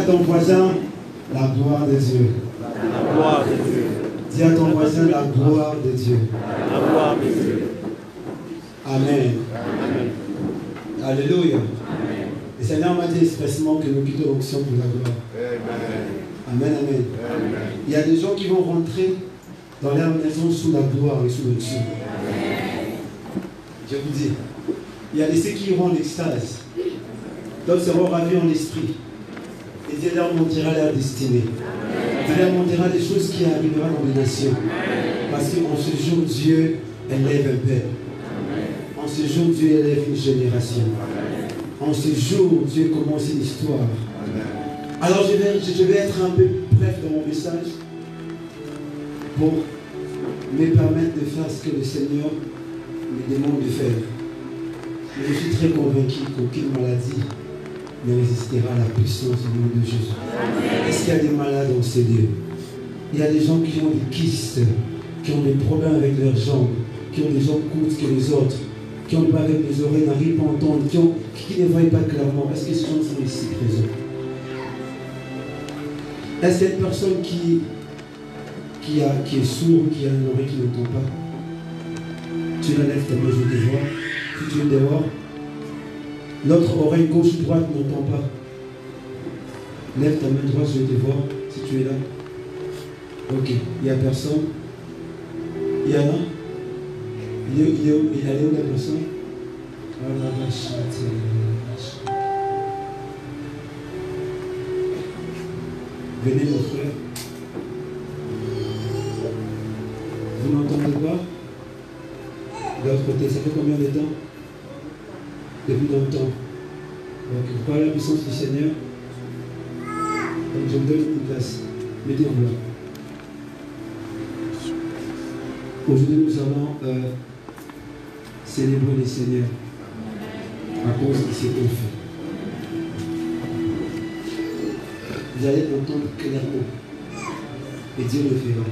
ton voisin, la gloire de Dieu. La gloire de Dieu. Dis à ton voisin, la gloire de Dieu. La gloire de Dieu. Amen. Amen. Alléluia. Amen. Le Seigneur m'a dit expressément que nous quittons l'onction pour la gloire. Amen, amen. Il y a des gens qui vont rentrer dans leur maison sous la gloire et sous l'onction. Je vous dis, il y a des ceux qui iront en extase. D'autres seront ravis en esprit. Et Dieu leur montrera leur destinée. Dieu leur montrera des choses qui arriveront dans les nations. Parce qu'en ce jour, Dieu élève un peuple. En ce jour, Dieu élève une génération. En ce jour, Dieu commence une histoire. Alors je vais être un peu bref dans mon message pour me permettre de faire ce que le Seigneur me demande de faire. Mais je suis très convaincu qu'aucune maladie ne résistera à la puissance du nom de Jésus. Est-ce qu'il y a des malades dans ces lieux? Il y a des gens qui ont des kystes, qui ont des problèmes avec leurs jambes, qui ont des jambes courtes que les autres, qui ont pas avec les oreilles, n'arrivent pas à entendre, qui ne voient pas clairement. Est-ce que ces gens sont ici présents? Est-ce qu'il y a une personne qui est sourde, qui a une oreille qui n'entend pas? Tu la lèves ta main, je te vois. Si tu es dehors, l'autre oreille gauche ou droite n'entend pas. Lève ta main droite, je te vois. Si tu es là. Ok, il n'y a personne. Il y en a? Il est où la personne? Venez mon frère. Vous n'entendez pas? De l'autre côté, ça fait combien de temps? Depuis longtemps. Donc, vous parlez la puissance du Seigneur. Donc, je vous donne une place. Mettez-vous là. Aujourd'hui, nous allons célébrer le Seigneur à cause de ce qu'il fait. Vous allez entendre clairement et Dieu le fera.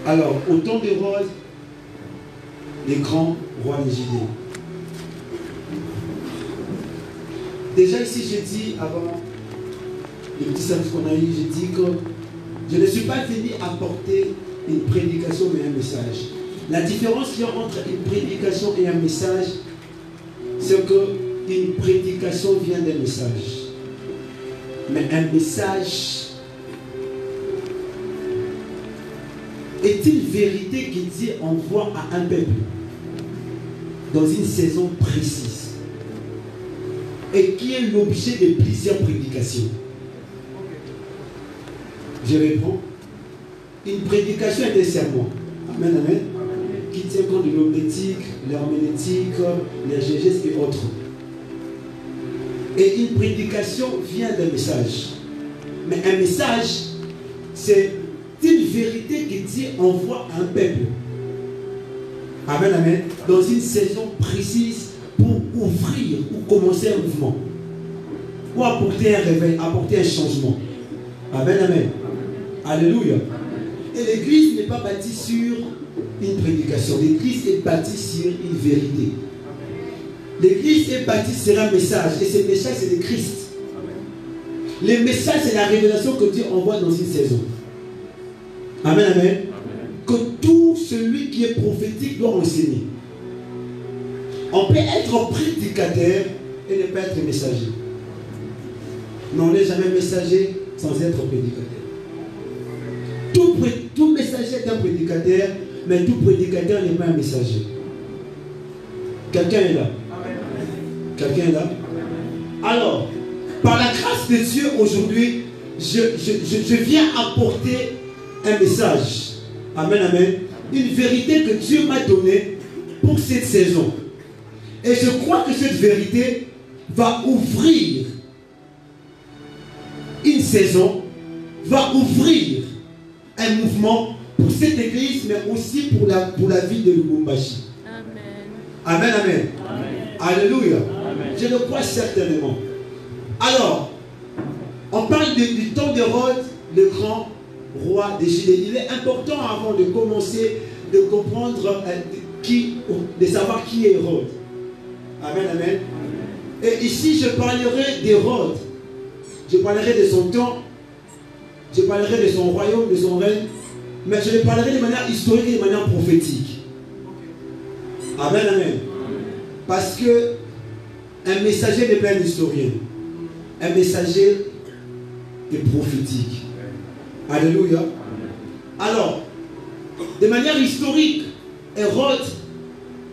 Alors, au temps d'Hérode, les grands rois des Judée. Déjà ici, j'ai dit avant le petit service qu'on a eu, j'ai dit que je ne suis pas venu apporter une prédication mais un message. La différence qu'il y a entre une prédication et un message, c'est qu'une prédication vient d'un message. Mais un message est une vérité qui Dieu envoie à un peuple dans une saison précise et qui est l'objet de plusieurs prédications. Je réponds. Une prédication est un sermon. Amen, amen. Qui tient compte de l'homilétique, l'herméneutique, l'exégèse et autres. Et une prédication vient d'un message. Mais un message, c'est une vérité que Dieu envoie à un peuple. Amen, amen. Dans une saison précise pour ouvrir, pour commencer un mouvement. Ou apporter un réveil, apporter un changement. Amen, amen. Alléluia. Et l'église n'est pas bâtie sur une prédication. L'église est bâtie sur une vérité. L'église est bâtie sur un message. Et ce message, c'est le Christ. Le message, c'est la révélation que Dieu envoie dans une saison. Amen, amen. Que tout celui qui est prophétique doit enseigner. On peut être prédicateur et ne pas être messager. Mais on n'est jamais messager sans être prédicateur. Tout messager est un prédicateur, mais tout prédicateur n'est pas un messager. Quelqu'un est là? Quelqu'un est là? Alors, par la grâce de Dieu aujourd'hui, je viens apporter un message. Amen, amen. Une vérité que Dieu m'a donnée pour cette saison. Et je crois que cette vérité va ouvrir une saison, va ouvrir un mouvement pour cette église, mais aussi pour la ville de Lubumbashi. Amen, amen. Amen. Amen. Alléluia. Amen. Je le crois certainement. Alors, on parle du temps d'Hérode, le grand roi des Judée. Il est important avant de commencer de comprendre de savoir qui est Hérode. Amen, amen. Et ici, je parlerai d'Hérode. je parlerai de son temps, je parlerai de son royaume, de son règne, mais je le parlerai de manière historique et de manière prophétique. Amen, amen. Parce que un messager n'est pas un historien. Un messager est prophétique. Alléluia. Alors, de manière historique, Hérode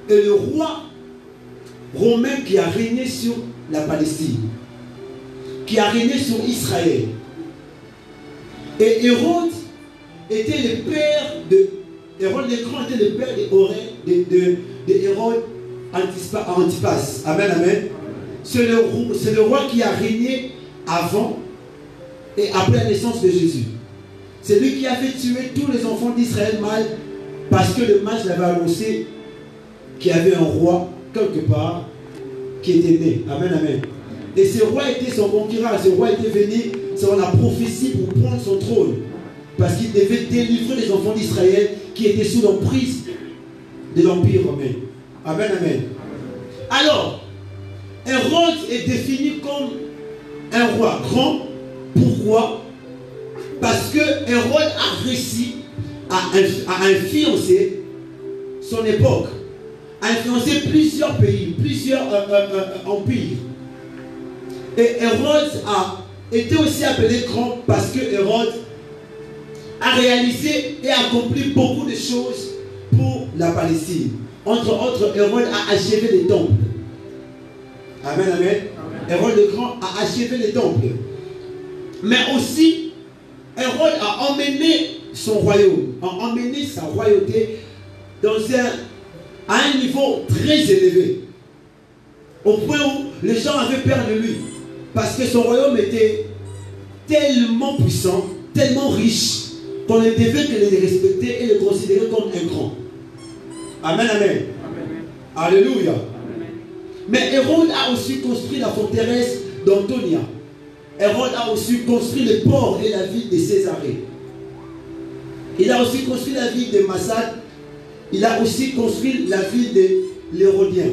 est le roi romain qui a régné sur la Palestine, qui a régné sur Israël. Et Hérode était le père de... Hérode le Grand était le père de Hérode Antipas. Amen, amen. C'est le roi qui a régné avant et après la naissance de Jésus. C'est lui qui a fait tuer tous les enfants d'Israël mâles parce que le mage l'avait annoncé qu'il y avait un roi quelque part qui était né. Amen, amen. Et ce roi était son concurrent. Ce roi était venu selon la prophétie pour prendre son trône. Parce qu'il devait délivrer les enfants d'Israël qui étaient sous l'emprise de l'Empire romain. Amen, amen. Alors, Hérode est défini comme un roi grand. Pourquoi? Parce que Hérode a réussi à influencer son époque, à influencer plusieurs pays, plusieurs empires. Et Hérode a été aussi appelé grand parce que Hérode a réalisé et accompli beaucoup de choses pour la Palestine. Entre autres, Hérode a achevé les temples. Amen, amen. Hérode le Grand a achevé les temples. Mais aussi, Hérode a emmené son royaume, a emmené sa royauté à un niveau très élevé. Au point où les gens avaient peur de lui. Parce que son royaume était tellement puissant, tellement riche, qu'on ne devait que le respecter et le considérer comme un grand. Amen, amen. Amen. Alléluia. Amen. Mais Hérode a aussi construit la forteresse d'Antonia. Hérode a aussi construit le port et la ville de Césarée. Il a aussi construit la ville de Massad. Il a aussi construit la ville de l'Hérodien.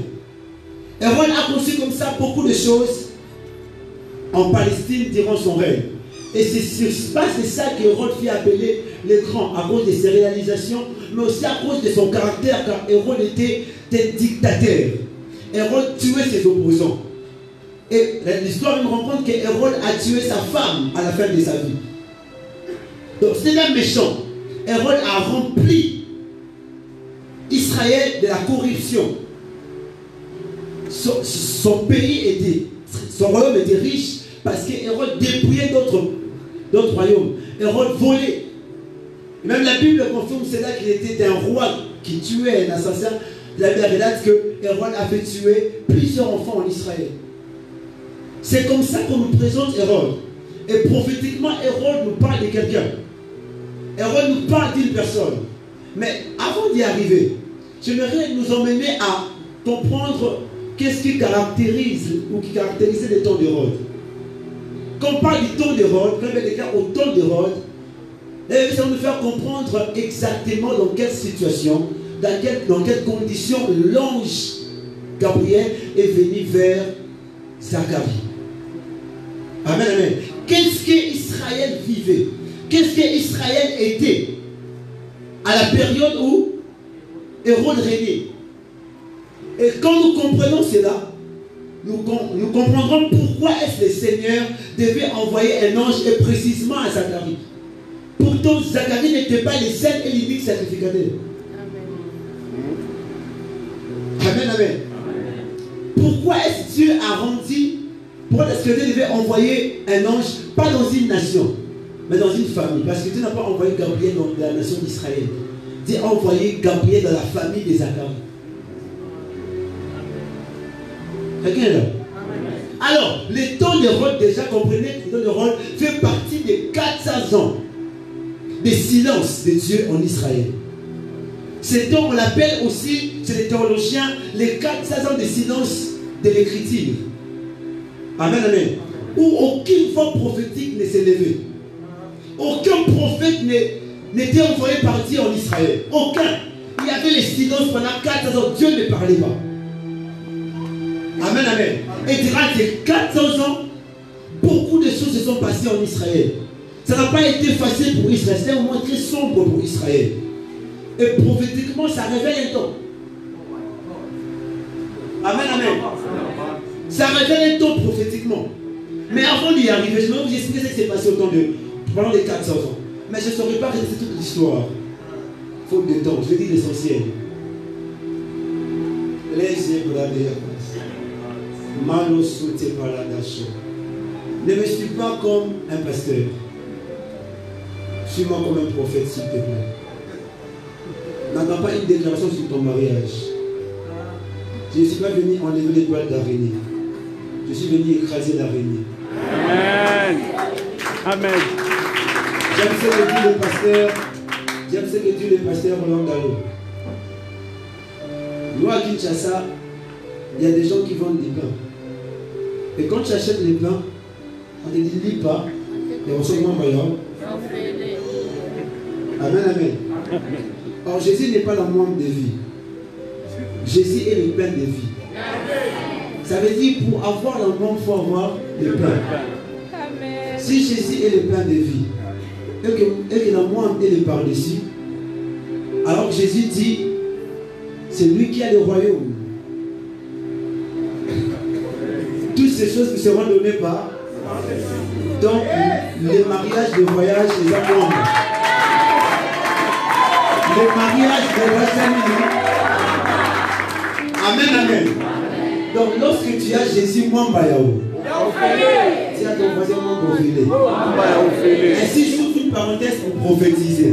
Hérode a construit comme ça beaucoup de choses en Palestine durant son règne. Et c'est sur base de ça qu'Hérode fit appeler les grands, à cause de ses réalisations, mais aussi à cause de son caractère, car Hérode était un dictateur. Hérode tuait ses opposants. Et l'histoire nous rend compte qu'Hérode a tué sa femme à la fin de sa vie. Donc c'est un méchant. Hérode a rempli Israël de la corruption. Son pays était, son royaume était riche parce qu'Hérode dépouillait d'autres royaumes. Hérode volait. Et même la Bible confirme cela qu'il était un roi qui tuait un assassin. La Bible relate que Hérode a fait tuer plusieurs enfants en Israël. C'est comme ça qu'on nous présente Hérode. Et prophétiquement, Hérode nous parle de quelqu'un. Hérode nous parle d'une personne. Mais avant d'y arriver, j'aimerais nous emmener à comprendre qu'est-ce qui caractérise ou qui caractérisait le temps d'Hérode. Quand on parle du temps d'Hérode, quand on met les gars au temps d'Hérode, ça va nous faire comprendre exactement dans quelle situation, dans quelles conditions l'ange Gabriel est venu vers Zacharie. Amen, amen. Qu'est-ce qu'Israël vivait? Qu'est-ce qu'Israël était à la période où Hérode régnait? Et quand nous comprenons cela, nous comprendrons pourquoi est-ce que le Seigneur devait envoyer un ange et précisément à Zacharie. Pourtant, Zacharie n'était pas le seul et l'unique sacrificateur. Amen, amen. Pourquoi est-ce que Dieu a rendu, pourquoi est-ce que Dieu devait envoyer un ange, pas dans une nation, mais dans une famille? Parce que Dieu n'a pas envoyé Gabriel dans la nation d'Israël. Dieu a envoyé Gabriel dans la famille de Zacharie. Quelqu'un est là? Alors, le temps d'Hérode, déjà comprenez que le temps d'Hérode fait partie des 400 ans de silence de Dieu en Israël. Ce temps, on l'appelle aussi, chez les théologiens, les 400 ans de silence de l'écriture. Amen, amen. Où aucune voix prophétique ne s'est levée. Aucun prophète n'était envoyé par Dieu en Israël. Aucun. Il y avait le silence pendant 400 ans. Dieu ne parlait pas. Amen, amen. Et durant ces 400 ans, beaucoup de choses se sont passées en Israël. Ça n'a pas été facile pour Israël. C'était un moment très sombre pour Israël. Et prophétiquement, ça réveille un temps. Amen, amen. Ça révèle un temps prophétiquement. Mais avant d'y arriver, je vais vous expliquer ce qui s'est passé pendant les 400 ans. Mais je ne saurais pas réciter toute l'histoire. Faute de temps, je vais dire l'essentiel. Ne me suis pas comme un pasteur. Suis-moi comme un prophète, s'il te plaît. N'attends pas une déclaration sur ton mariage. Je ne suis pas venu enlever les toiles d'araignée. Je suis venu écraser l'araignée. Amen. Amen. J'aime ce que dit le pasteur. J'aime ce que dit le pasteur Roland Gallo. Nous à Kinshasa, il y a des gens qui vendent des pains. Et quand tu achètes les pains, on te dit lis pas, et on se demande Amen, amen. Or Jésus n'est pas la moindre des vies. Jésus est le pain de vie. Ça veut dire pour avoir la moindre, il faut avoir le pain. Si Jésus est le pain de vie, et que la moindre est le par-dessus, alors Jésus dit, c'est lui qui a le royaume. Toutes ces choses qui seront données par. Donc, les mariages, les voyages, les amours. Les mariages, les voyages. Amen, amen. Donc, lorsque tu as Jésus, Mwamba Yao, tu as ton voisin Mwamba Ofele. Ainsi, j'ouvre une parenthèse pour prophétiser.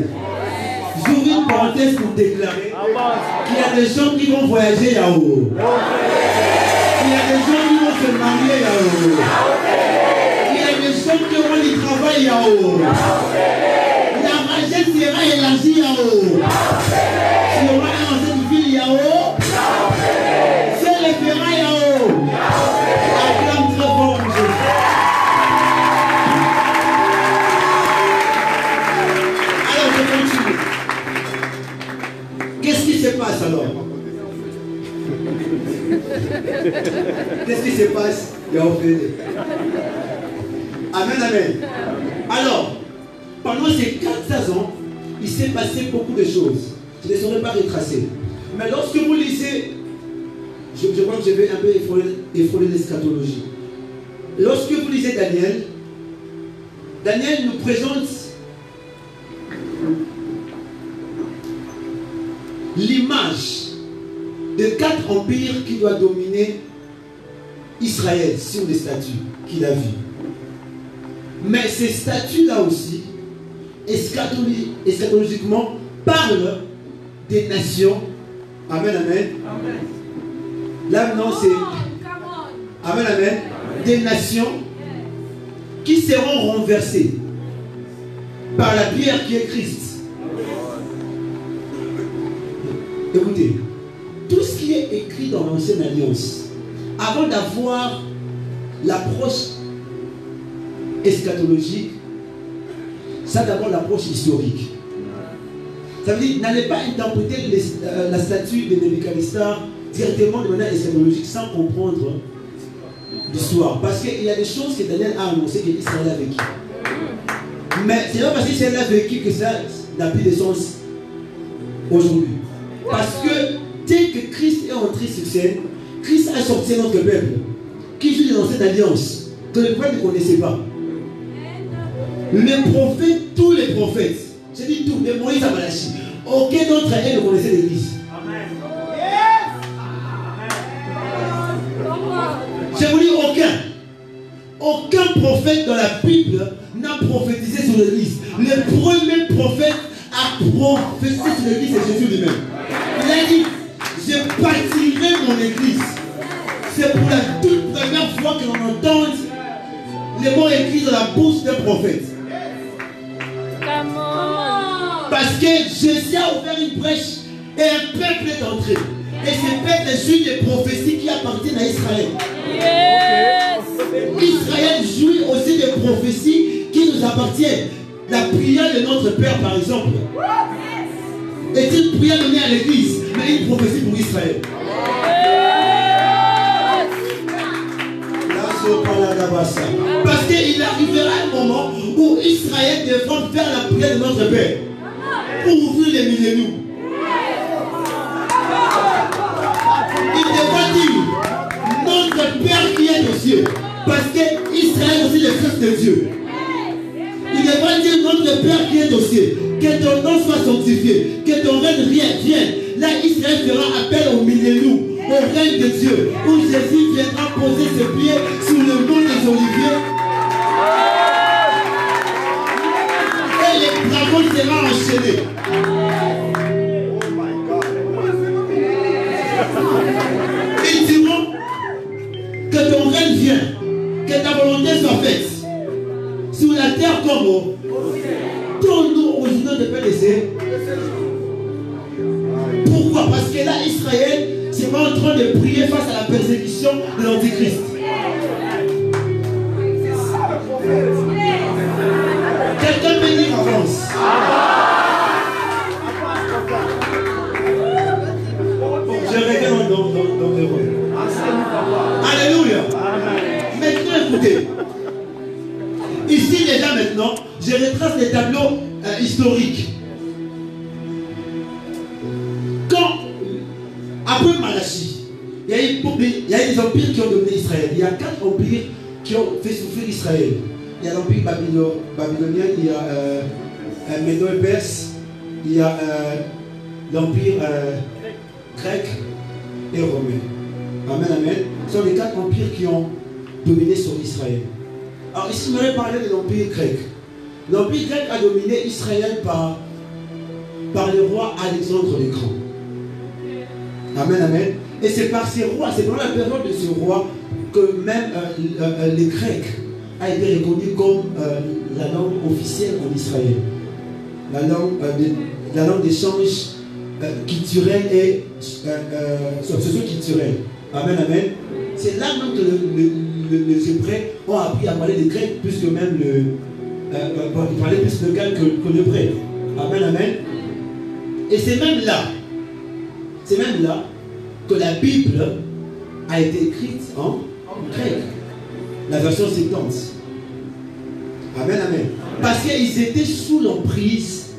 J'ouvre une parenthèse pour déclarer qu'il y a des gens qui vont voyager Yao. Il y a des gens qui vont se marier Yao. Il y a des gens qui auront du travail Yao. La richesse sera élargie Yao. Tu auras un ancien de ville Yao. C'est le ferraille Yao. Acclame très fort pour Jésus. Alors je continue. Qu'est-ce qui se passe alors? Qu'est-ce qui se passe? Amen, amen. Alors, pendant ces 400 ans, il s'est passé beaucoup de choses. Je ne les saurais pas retracer. Mais lorsque vous lisez, je crois que je vais un peu effrauder l'eschatologie. Lorsque vous lisez Daniel, Daniel nous présente l'image de 4 empires qui doivent dominer Israël sur les statues qu'il a vues. Mais ces statues-là aussi, eschatologiquement, parlent des nations. Amen, amen. Là maintenant, c'est Amen, amen. Des nations qui seront renversées par la pierre qui est Christ. Écoutez, tout ce qui est écrit dans l'Ancienne Alliance, avant d'avoir l'approche eschatologique, ça d'abord l'approche historique. Ça veut dire, n'allez pas interpréter la statue de Nebuchadnezzar directement de manière eschatologique sans comprendre l'histoire. Parce qu'il y a des choses que Daniel a annoncées qu'Israël a vécu. Mais c'est pas parce qu'Israël a vécu que ça n'a plus de sens aujourd'hui. Parce que dès que Christ est entré sur scène, Christ a sorti notre peuple qui vit dans cette alliance que le peuple ne connaissait pas. Les prophètes, tous les prophètes, je dis tous, de Moïse à Malachi, aucun d'entre eux ne connaissait l'Église. Je vous dis aucun. Aucun prophète dans la Bible n'a prophétisé sur l'Église. Le premier prophète a prophétisé sur l'Église, c'est Jésus lui-même. Il a dit, je bâtirai mon Église. C'est pour la toute première fois que l'on entend les mots écrits dans la bouche d'un prophète. Parce que Jésus a ouvert une brèche et un peuple est entré. Et ce peuple suit des prophéties qui appartiennent à Israël. Yes. Israël jouit aussi des prophéties qui nous appartiennent. La prière de notre Père, par exemple, est une prière donnée à l'Église, mais une prophétie pour Israël. Yes. Parce qu'il arrivera un moment où Israël devra faire la prière de notre Père pour ouvrir les milléniums. Il devra dire notre Père qui est aux cieux. Parce que Israël est aussi le fils de Dieu. Il devra dire notre Père qui est aux cieux. Que ton nom soit sanctifié. Que ton règne vienne. Là, Israël fera appel au millénium, au règne de Dieu, où Jésus viendra poser ses pieds sur le mont des Oliviers. Et les dragons seront enchaînés. Ils diront que ton règne vienne, que ta volonté soit faite sur la terre comme au ton nom original de Père laisser. Pourquoi? Parce que là, Israël sera en train de prier face à la persécution de l'Antichrist. Quelqu'un peut dire avance. Bon, je regarde dans les rôles. Alléluia. Maintenant, écoutez. Ici, déjà maintenant, je retrace les tableaux historiques. Après Malachie, il y a eu des empires qui ont dominé Israël. Il y a 4 empires qui ont fait souffrir Israël. Il y a l'empire babylonien, il y a Médo et Perse, il y a l'empire grec et romain. Amen, amen. Ce sont les 4 empires qui ont dominé sur Israël. Alors ici, je vais parler de l'empire grec. L'empire grec a dominé Israël par le roi Alexandre le Grand. Amen, amen. Et c'est par ces rois, c'est pendant la période de ce roi que même les Grecs a été reconnu comme la langue officielle en Israël. La langue d'échange culturel et socio-culturel. Amen, amen. C'est là même que les Hébreux ont appris à parler le grec plus que même ils parlaient plus le grec que le grec. Amen, amen. Et c'est même là que la Bible a été écrite en grec. La version 70. Amen, amen. Parce qu'ils étaient sous l'emprise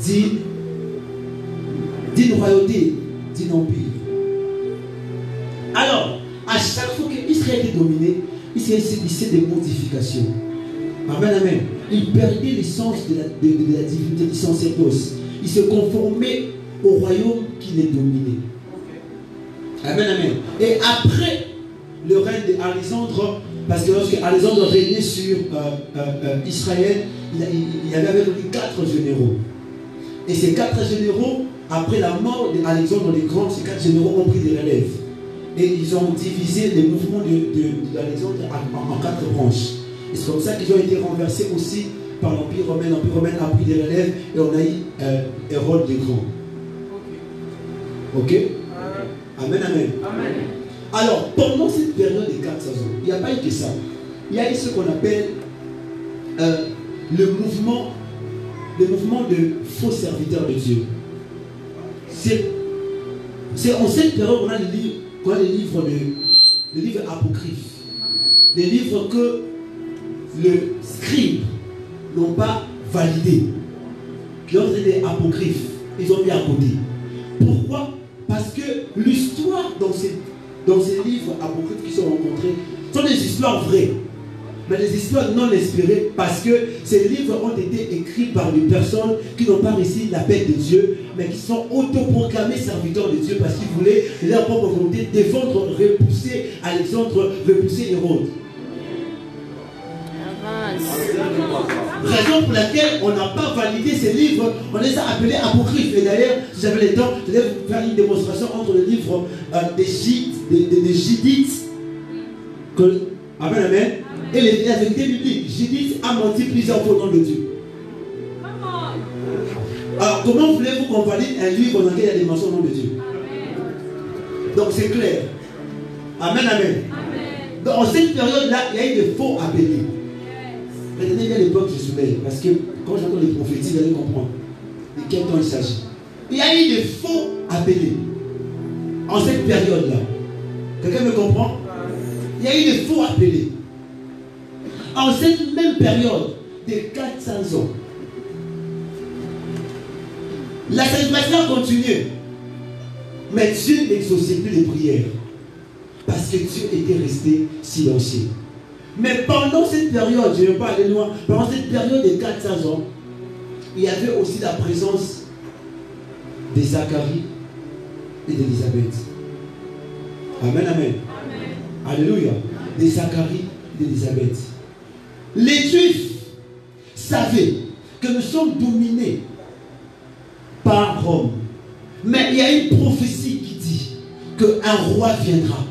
d'une royauté, d'un empire. Alors, à chaque fois qu'Israël était dominé, Israël subissait des modifications. Amen, amen. Il perdait l'essence de la divinité du sacerdoce. Il se conformait au royaume qui les dominait. Amen, amen. Et après le règne d'Alexandre, parce que lorsque Alexandre régnait sur Israël, il y avait avec lui 4 généraux. Et ces 4 généraux, après la mort d'Alexandre le Grand, ces 4 généraux ont pris des relèves. Et ils ont divisé les mouvements d'Alexandre en 4 branches. Et c'est comme ça qu'ils ont été renversés aussi par l'Empire romain. L'Empire romain a pris des relèves et on a eu Hérode le Grand. Ok? Amen, amen. Amen. Alors, pendant cette période de 400 ans, il n'y a pas eu que ça. Il y a eu ce qu'on appelle le mouvement de faux serviteurs de Dieu. C'est en cette période qu'on a les livres apocryphes. Les livres que les scribes n'ont pas validés. Qui ont été des apocryphes. Ils ont mis à côté. Pourquoi? Parce que l'histoire dans ces livres apocryphes qui sont rencontrés sont des histoires vraies, mais des histoires non inspirées, parce que ces livres ont été écrits par des personnes qui n'ont pas reçu l'appel de Dieu, mais qui sont autoproclamés serviteurs de Dieu parce qu'ils voulaient leur propre volonté défendre, repousser Alexandre, repousser Hérode. Raison pour laquelle on n'a pas validé ces livres, on les a appelés apocryphes. Et d'ailleurs, si j'avais le temps, je vais vous faire une démonstration entre le livre des Judites, amen, amen, et la vérité biblique. Judith a menti plusieurs fois au nom de Dieu. Alors, comment voulez-vous qu'on valide un livre dans lequel il y a des mensonges au nom de Dieu? Donc, c'est clair. Amen, amen. Donc, en cette période-là, il y a eu des faux appelés. Retenez bien l'époque de Jésus, parce que quand j'entends les prophéties, vous allez comprendre de quel temps il s'agit. Il y a eu des faux appelés en cette période-là. Quelqu'un me comprend? Il y a eu des faux appelés. en cette même période de 400 ans. La sanctification a continué. Mais Dieu n'exauçait plus les prières. Parce que Dieu était resté silencieux. Mais pendant cette période, je ne vais pas aller loin, pendant cette période de 400 ans, il y avait aussi la présence de Zacharie et d'Élisabeth. Amen, amen. Alléluia. De Zacharie et d'Élisabeth. Les Juifs savaient que nous sommes dominés par Rome. Mais il y a une prophétie qui dit qu'un roi viendra.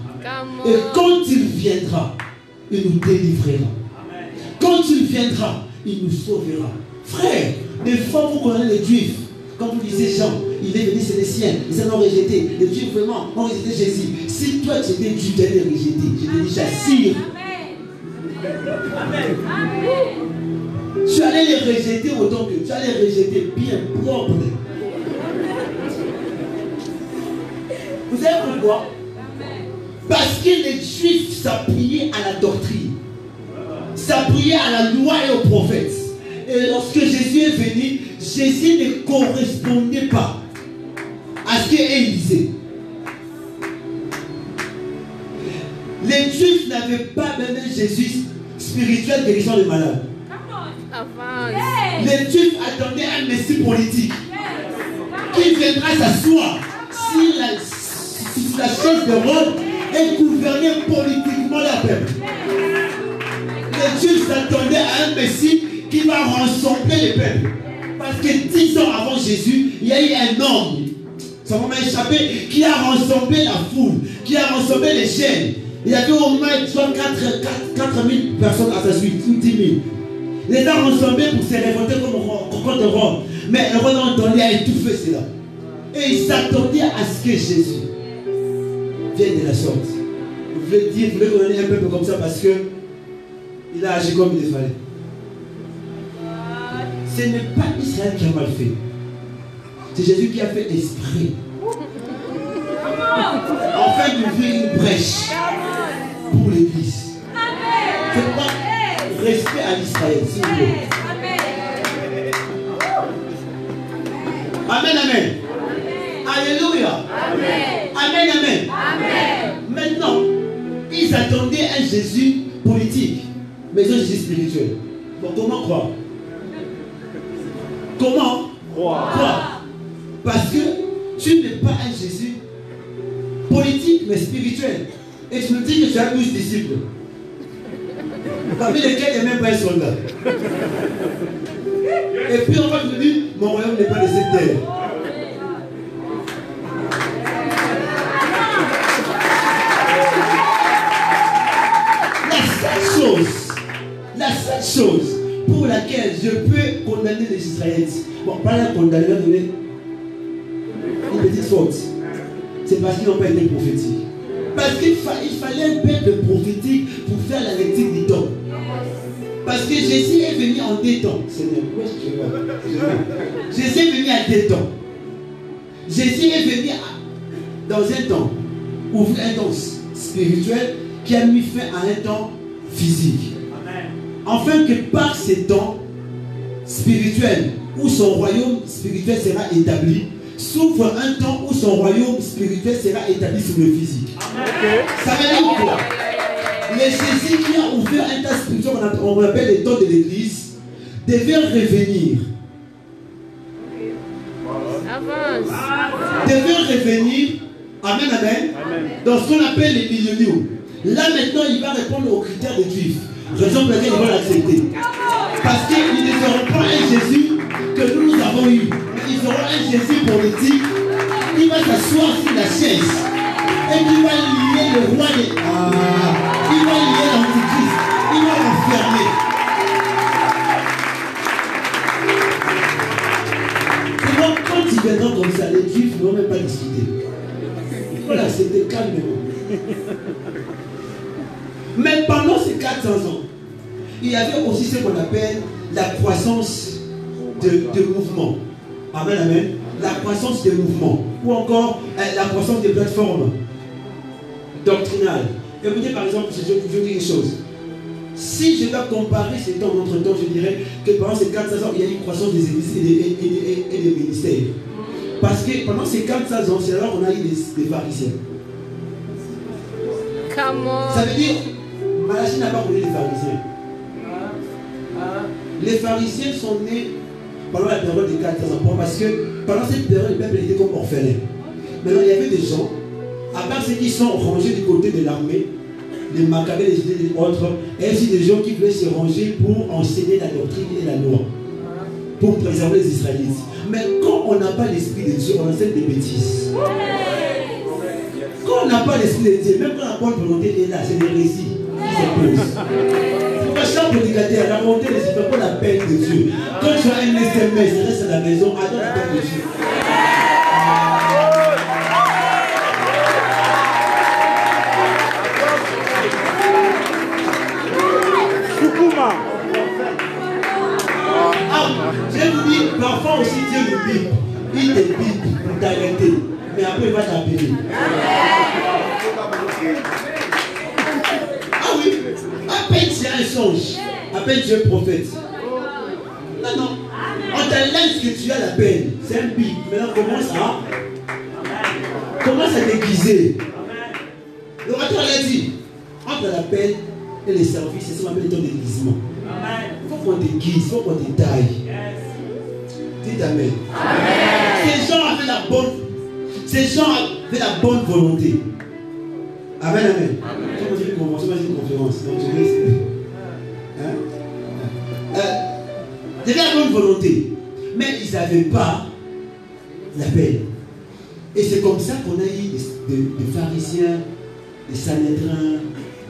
Et quand il viendra, il nous délivrera. Quand il viendra, il nous sauvera. Frère, des fois vous connaissez les Juifs. Quand vous lisez Jean, il est venu, c'est les siens. Ils en ont rejeté. Les Juifs vraiment ont rejeté Jésus. Si toi tu étais Juif, tu allais les rejeter. Je te dis, j'assure. Tu allais les rejeter autant que tu allais les rejeter bien propre. Vous savez pourquoi? Parce que les Juifs s'appuyaient à la doctrine, s'appuyaient à la loi et aux prophètes. Et lorsque Jésus est venu, Jésus ne correspondait pas à ce qu'eux disaient. Les Juifs n'avaient pas même un Jésus spirituel guérissant les malades. Les Juifs attendaient un Messie politique qui viendra s'asseoir sur la chaise de Rome et gouverner politiquement la peuple. Les Juifs s'attendaient à un Messie qui va rassembler les peuples. Parce que 10 ans avant Jésus, il y a eu un homme, ça m'a échappé, qui a rassemblé la foule, qui a rassemblé les chaînes. Il y avait au moins 4 000 personnes à sa suite, ou 10 000. Il les a rassemblés pour se révolter contre Rome. Mais le roi d'Antoine a étouffé cela. Et il s'attendait à ce que Jésus vienne de la sorte. Vous voulez dire, vous voulez donner un peuple comme ça parce que il a agi comme il fallait. Ce n'est pas Israël qui a mal fait. C'est Jésus qui a fait esprit. Enfin, d'ouvrir une brèche pour l'Église. C'est pas respect à l'Israël, s'il vous plaît. Amen, amen. Alléluia. Amen, amen. Maintenant, ils attendaient un Jésus politique, mais un Jésus spirituel. Bon, comment croire? Comment croire? Parce que tu n'es pas un Jésus politique, mais spirituel. Et tu me dis que tu as 12 disciples, parmi lesquels il n'y a même pas un soldat. Et puis on va te dire, mon royaume n'est pas de cette terre. La seule chose pour laquelle je peux condamner les Israélites, bon, pas la condamner, mais donner une petite faute, c'est parce qu'ils n'ont pas été prophétiques. Parce qu'il fallait un peuple prophétique pour faire la lecture du temps. Parce que Jésus est venu en deux temps. Seigneur, où est-ce que je vais? Jésus est venu à deux temps. Jésus est venu dans un temps, ouvrir un temps spirituel qui a mis fin à un temps physique. Amen. Afin que par ces temps spirituels où son royaume spirituel sera établi, s'ouvre un temps où son royaume spirituel sera établi sur le physique. Amen. Ça veut dire quoi? Les Jésus qui a ouvert un temps spirituel, on appelle les temps de l'Église, devait revenir. Devait revenir, amen, amen, dans ce qu'on appelle les milléniaux. Là maintenant, il va répondre aux critères des Juifs. Raison pour laquelle ils vont l'accepter. Parce qu'ils ne seront pas un Jésus que nous avons eu. Ils auront un Jésus politique qui va s'asseoir sur la chaise et qui va lier le roi des... il va lier l'antichrist. Il va l'enfermer. C'est donc quand ils viendront comme ça, les Juifs ne vont même pas discuter. Voilà, c'était calmement. Mais pendant ces 400 ans, il y avait aussi ce qu'on appelle la croissance de mouvement. Amen, amen. La croissance des mouvements. Ou encore la croissance des plateformes doctrinales. Écoutez par exemple, je vous dis une chose. Si je dois comparer ces temps d'entre-temps, je dirais que pendant ces 400 ans, il y a eu une croissance des églises et des ministères. Parce que pendant ces 400 ans, c'est alors qu'on a eu des pharisiens. Ça veut dire, Malachie n'a pas connu les pharisiens. Les pharisiens sont nés pendant la période des 400 ans. Parce que pendant cette période, le peuple était comme orphelin. Maintenant, il y avait des gens, à part ceux qui sont rangés du côté de l'armée, les Maccabées, les idées des autres, et aussi des gens qui voulaient se ranger pour enseigner la doctrine et la loi, pour préserver les Israélites. Mais quand on n'a pas l'esprit de Dieu, on enseigne des bêtises. Quand on n'a pas l'esprit de Dieu, même quand la bonne volonté est là, c'est des récits qui s'opposent. Pourquoi chaque prédicateur a monté les effets pour la peine de Dieu? Quand tu as un SMS, reste à la maison, attends la peine de Dieu. Je vous dis, parfois aussi Dieu nous pipe. Il te pipe pour t'arrêter. Mais après il va t'appeler. Ah oui, à peine c'est un songe. À peine tu es prophète. Non, non. On te laisse que tu as la peine. C'est un pipe. Maintenant commence à déguiser. L'orateur l'a dit. Entre la peine et les services, c'est ce qu'on appelle ton déguisement. Il faut qu'on déguise, il faut qu'on détaille. Dites Amen. Ces gens avaient la bonne volonté. Amen, amen. Quand j'ai une convention, j'ai une conférence. Donc je vais ils avaient la bonne volonté. Mais ils n'avaient pas la peine. Et c'est comme ça qu'on a eu des pharisiens, des sanédrins,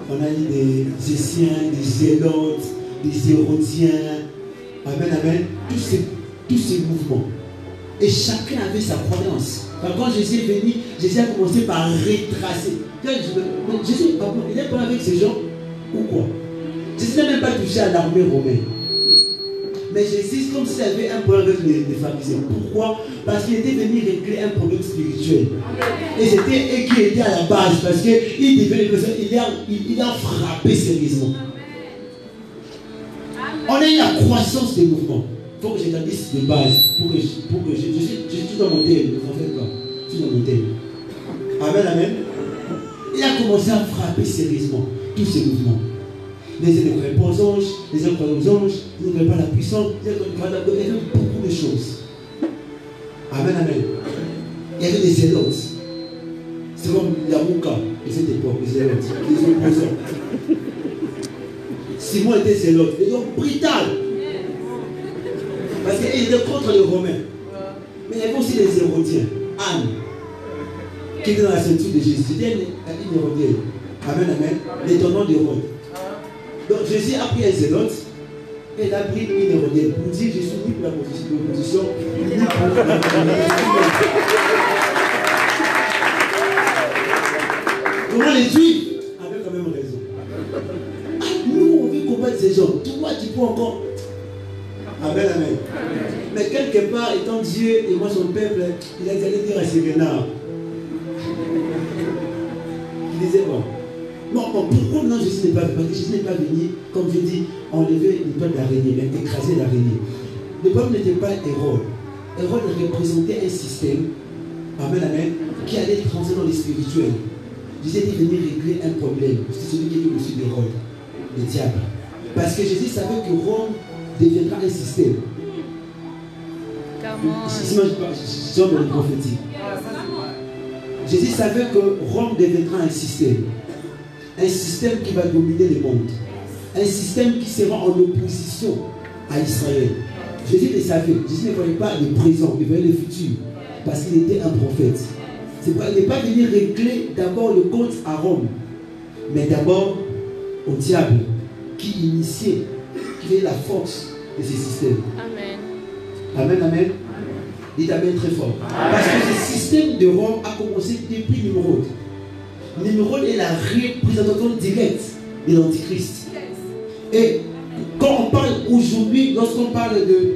on a eu des Essiens, des Zélotes, des Hérodiens. Amen, amen. Tous ces mouvements. Et chacun avait sa croyance. Quand Jésus est venu, Jésus a commencé par retracer. Jésus, il n'est pas avec ces gens. Pourquoi? Jésus n'a même pas touché à l'armée romaine. Mais Jésus, comme s'il avait un problème avec les pharisiens. Pourquoi? Parce qu'il était venu régler un problème spirituel. Et c'était eux qui étaient à la base. Parce qu'il devait il a frappé sérieusement. On a eu la croissance des mouvements. Il faut que j'établisse des bases. Je suis tout dans mon thème. Ne vous en faites pas. Je suis dans mon thème. Amen, amen. Il a commencé à frapper sérieusement tous ces mouvements. Les uns ne croyaient pas aux anges, les uns croyaient aux anges, ils ne croyaient pas à la puissance, il y avait beaucoup de choses. Amen, amen. Il y avait des zélotes. C'est comme la Mouka de cette époque, les zélotes, les opposants. Simon était zélote, des hommes brutales. Parce qu'il était contre les Romains. Mais il y avait aussi les Hérodiens. Anne, qui était dans la ceinture de Jésus. C'était une Hérodienne. Amen, amen. L'étonnant d'Hérode. Donc Jésus a pris un zélote et il a pris une Hérodienne pour dire je suis ni pour la position, ni pour la Comment les Juifs avaient quand même raison. Nous, on veut combattre ces gens. Toi, tu peux encore. Amen, amen. Mais quelque part, étant Dieu et moi son peuple, il a allé dire à ces renards. Il disait bon. Non, pourquoi non Jésus n'est pas venu? Parce que Jésus n'est pas venu, comme je dis, enlever le peuple d'araignée, mais écraser l'araignée. Le peuple n'était pas Hérode. Hérode représentait un système, amen, amen, qui allait transcender dans les spirituels. Jésus était venu régler un problème. C'est celui qui était au-dessus d'Hérode, le diable. Parce que Jésus savait que Rome deviendra un système. Ici, moi, je suis dans le prophétique. Jésus savait que Rome deviendra un système. Un système qui va dominer le monde. Un système qui sera en opposition à Israël. Jésus le savait. Jésus ne voyait pas le présent, il voyait le futur. Parce qu'il était un prophète. Il n'est pas venu régler d'abord le compte à Rome, mais d'abord au diable qui initiait, qui est la force de ce système. Amen. Amen, amen. Dites amen très fort. Parce que ce système de Rome a commencé depuis Nimrod. Nimrod est la représentation directe de l'Antichrist. Et quand on parle aujourd'hui, lorsqu'on parle de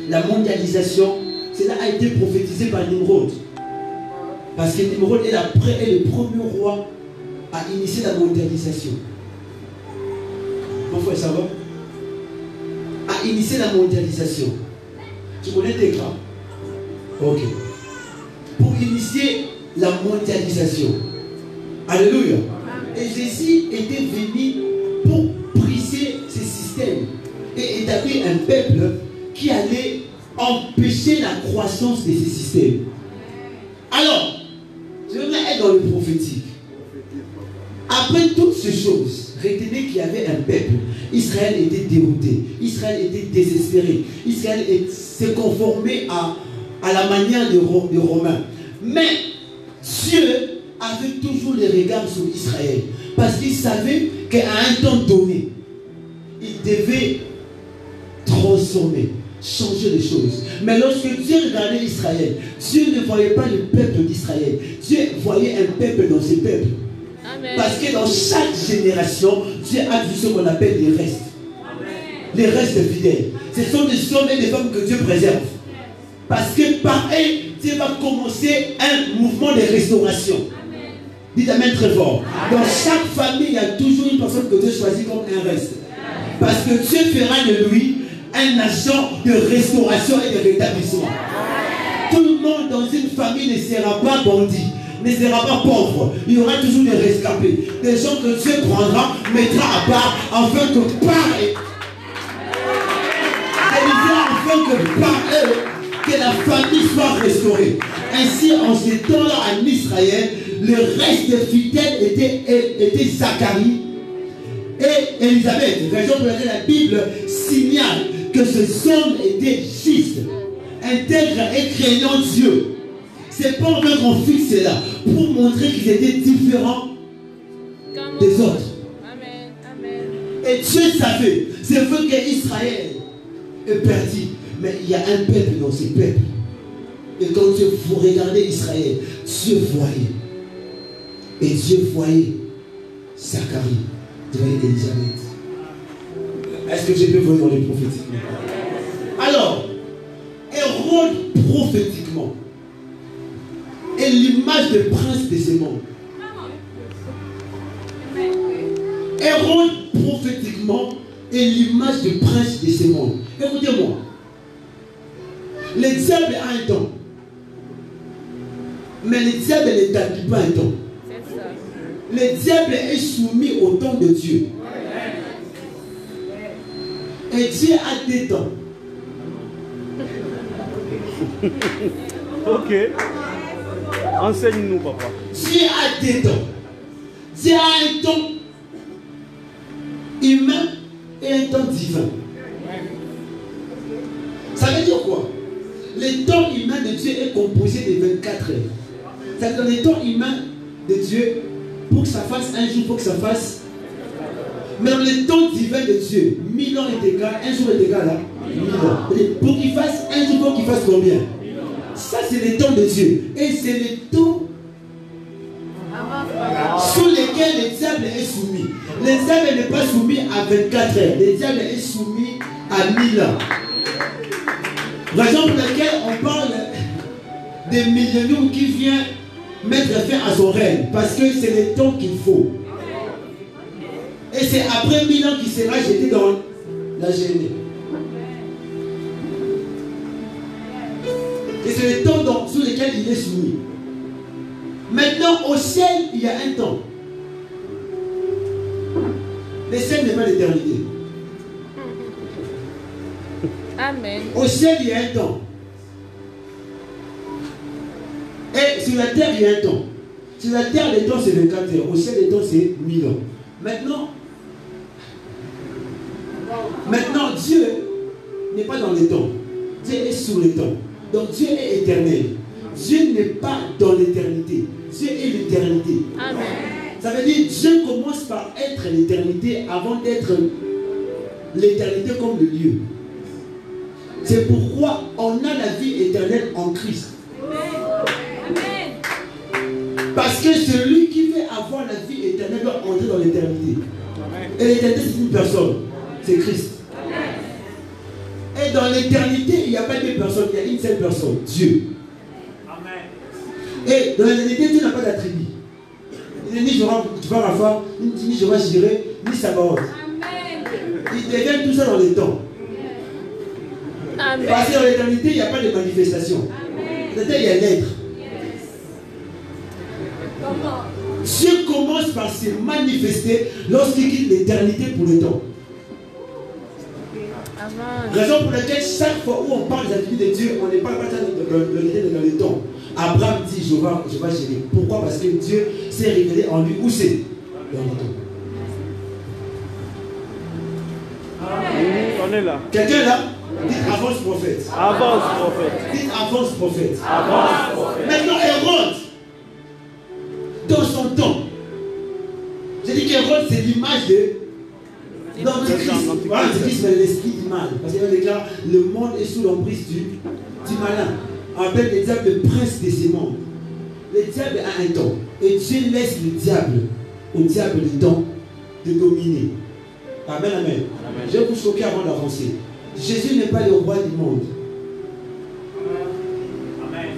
la mondialisation, cela a été prophétisé par Nimrod. Parce que Nimrod est le premier roi à initier la mondialisation. Mon frère, ça va? A initié la mondialisation. Tu connais tes cas? Ok. Pour initier la mondialisation. Alléluia. Et Jésus était venu pour briser ces systèmes et établir un peuple qui allait empêcher la croissance de ces systèmes. Alors, je vais être dans le prophétique. Après toutes ces choses, retenez qu'il y avait un peuple. Israël était dérouté. Israël était désespéré. Israël s'est conformé à la manière des Romains. Mais Dieu avait toujours les regards sur Israël. Parce qu'il savait qu'à un temps donné, il devait transformer, changer les choses. Mais lorsque Dieu regardait Israël, Dieu ne voyait pas le peuple d'Israël. Dieu voyait un peuple dans ses peuples. Amen. Parce que dans chaque génération, Dieu a vu ce qu'on appelle les restes. Amen. Les restes fidèles. Ce sont des hommes et des femmes que Dieu préserve. Parce que par eux, Dieu va commencer un mouvement de restauration. Amen. Dites Amen très fort. Amen. Dans chaque famille, il y a toujours une personne que Dieu choisit comme un reste. Amen. Parce que Dieu fera de lui un agent de restauration et de rétablissement. Amen. Tout le monde dans une famille ne sera pas bandit, ne sera pas pauvre. Il y aura toujours des rescapés, des gens que Dieu prendra, mettra à part, afin que par eux, afin que par eux, que la famille soit restaurée. Ainsi, en ces temps-là, en Israël, le reste fidèle était Zacharie et Élisabeth. Raison pour laquelle la Bible signale que ces hommes étaient justes, intègres et craignant Dieu. C'est pas vrai qu'on fixe cela pour montrer qu'ils étaient différents des autres. Amen. Amen. Et Dieu savait, c'est vrai qu'Israël est perdu, mais il y a un peuple dans ces peuples. Et quand vous regardez Israël, Dieu voyait. Et Dieu voyait Zacharie, Dieu voyait Élisabeth. Est-ce que je peux voir dans les prophétiquement? Alors, Hérode prophétiquement est l'image de prince de ce monde. Hérode prophétiquement est l'image de prince de ce monde. Écoutez-moi. Le diable a un temps. Mais le diable n'établit pas un temps. Le diable est soumis au temps de Dieu. Et Dieu a des temps. Ok. Enseigne-nous, papa. Dieu a des temps. Dieu a un temps humain et un temps divin. Ça veut dire quoi? Le temps humain de Dieu est composé de 24 heures. Ça veut dire le temps humain de Dieu, pour que ça fasse un jour, il faut que ça fasse. Mais dans le temps divin de Dieu, 1000 ans est égal, un jour est égal à 1000 ans. Pour qu'il fasse un jour, il faut qu'il fasse combien? Ça, c'est le temps de Dieu. Et c'est le temps sur lequel le diable est soumis. Le diable n'est pas soumis à 24 heures. Le diable est soumis à 1000 ans. Raison pour laquelle on parle des millénaires qui vient mettre fin à son règne. Parce que c'est le temps qu'il faut. Et c'est après 1000 ans qu'il sera jeté dans la géhenne. Et c'est le temps sur lequel il est soumis. Maintenant, au ciel, il y a un temps. Le ciel n'est pas l'éternité. Amen. Au ciel, il y a un temps. Et sur la terre, il y a un temps. Sur la terre, le temps, c'est 24 heures. Au ciel, le temps, c'est 1000 ans. Maintenant, Dieu n'est pas dans le temps. Dieu est sur le temps. Donc, Dieu est éternel. Dieu n'est pas dans l'éternité. Dieu est l'éternité. Amen. Ça veut dire Dieu commence par être l'éternité avant d'être l'éternité comme le lieu. C'est pourquoi on a la vie éternelle en Christ. Amen. Parce que celui qui veut avoir la vie éternelle doit entrer dans l'éternité. Et l'éternité, c'est une personne. C'est Christ. Et dans l'éternité, il n'y a pas deux personnes, il y a une seule personne, Dieu. Et dans l'éternité, Dieu n'a pas d'attribut. Il n'est ni Jéhovah Rapha, ni Jéhovah Jireh, ni Sabaoth. il devient tout ça dans le temps. Amen. Parce que dans l'éternité, il n'y a pas de manifestation. Dans l'éternité, il y a l'être. Dieu commence par se manifester lorsqu'il quitte l'éternité pour le temps. Amen. Raison pour laquelle chaque fois où on parle des attributs de Dieu, on ne parle pas dans le temps. Abraham dit je vais gérer. Pourquoi? Parce que Dieu s'est révélé en lui. Où c'est? Dans le temps. On est là. Quelqu'un là? Dites avance prophète. Avance, prophète. Dites avance prophète. Avance, prophète. Maintenant Hérode, dans son temps, j'ai dit qu'Hérode c'est l'image de l'Antichrist. Voilà, l'Antichrist c'est l'esprit du mal. Parce qu'il déclare le monde est sous l'emprise du malin. On appelle le diable le prince de ces mondes. Le diable a un temps. Et Dieu laisse le diable au diable le temps de dominer. Amen, amen. Amen. Je vais vous choquer avant d'avancer. Jésus n'est pas le roi du monde.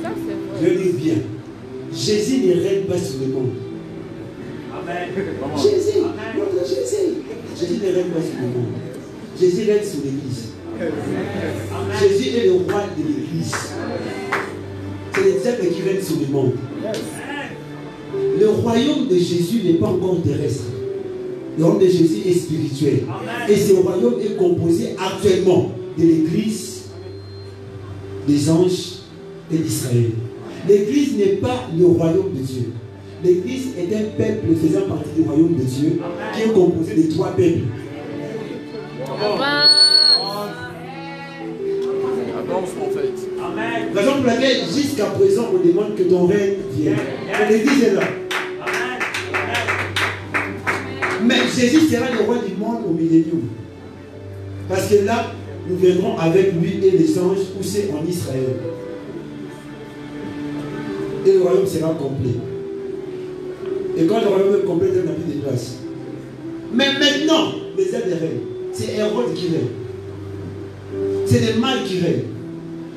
Ça, c'est Je vrai. le dis bien. Jésus ne règne pas sur le monde. Amen. Jésus, notre Jésus. Jésus ne règne pas sur le monde. Jésus règne sur l'église. Jésus est le roi de l'église. C'est le diable qui règne sur le monde. Le royaume de Jésus n'est pas encore terrestre. Le royaume de Jésus est spirituel. Et ce royaume est composé actuellement de l'église, des anges et d'Israël. L'église n'est pas le royaume de Dieu. L'église est un peuple faisant partie du royaume de Dieu qui est composé de 3 peuples. Amen. Avance, prophète. Amen. Raison pour laquelle jusqu'à présent on demande que ton règne vienne. L'église est là. Mais Jésus sera le roi du monde au millénium. Parce que là, nous viendrons avec lui et les anges où c'est en Israël. Et le royaume sera complet. Et quand le royaume est complet, il n'y a plus de place. Mais maintenant, les aides règnent. C'est Hérode qui règne. C'est le mal qui règne.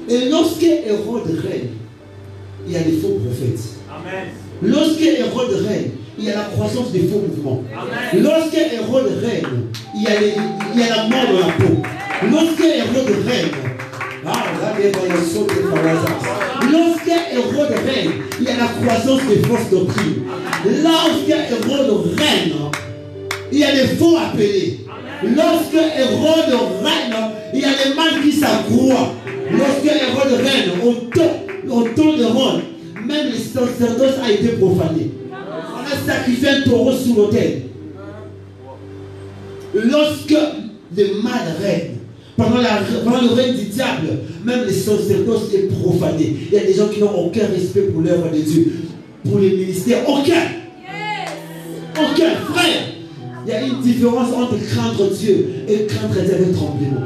Et lorsque Hérode règne, il y a des faux prophètes. Amen. Lorsque Hérode règne, il y a la croissance des faux mouvements. Amen. Lorsque Hérode règne, il y a la mort dans la peau. Lorsque Hérode règne, lorsque Hérode règne, il y a la croissance des fausses doctrines. Lorsque Hérode règne, il y a des faux appelés. Lorsque Hérode règne, il y a les mal qui s'accroît. Lorsque Hérode règne, au temps d'Hérode, même le sacerdoce a été profané. On a sacrifié un taureau sous l'autel. Lorsque le mal règne, pendant le règne du diable, même le sacerdoce est profané. Il y a des gens qui n'ont aucun respect pour l'œuvre de Dieu, pour les ministères. Aucun. Aucun. Frère, il y a une différence entre craindre Dieu et craindre Dieu avec tremblement.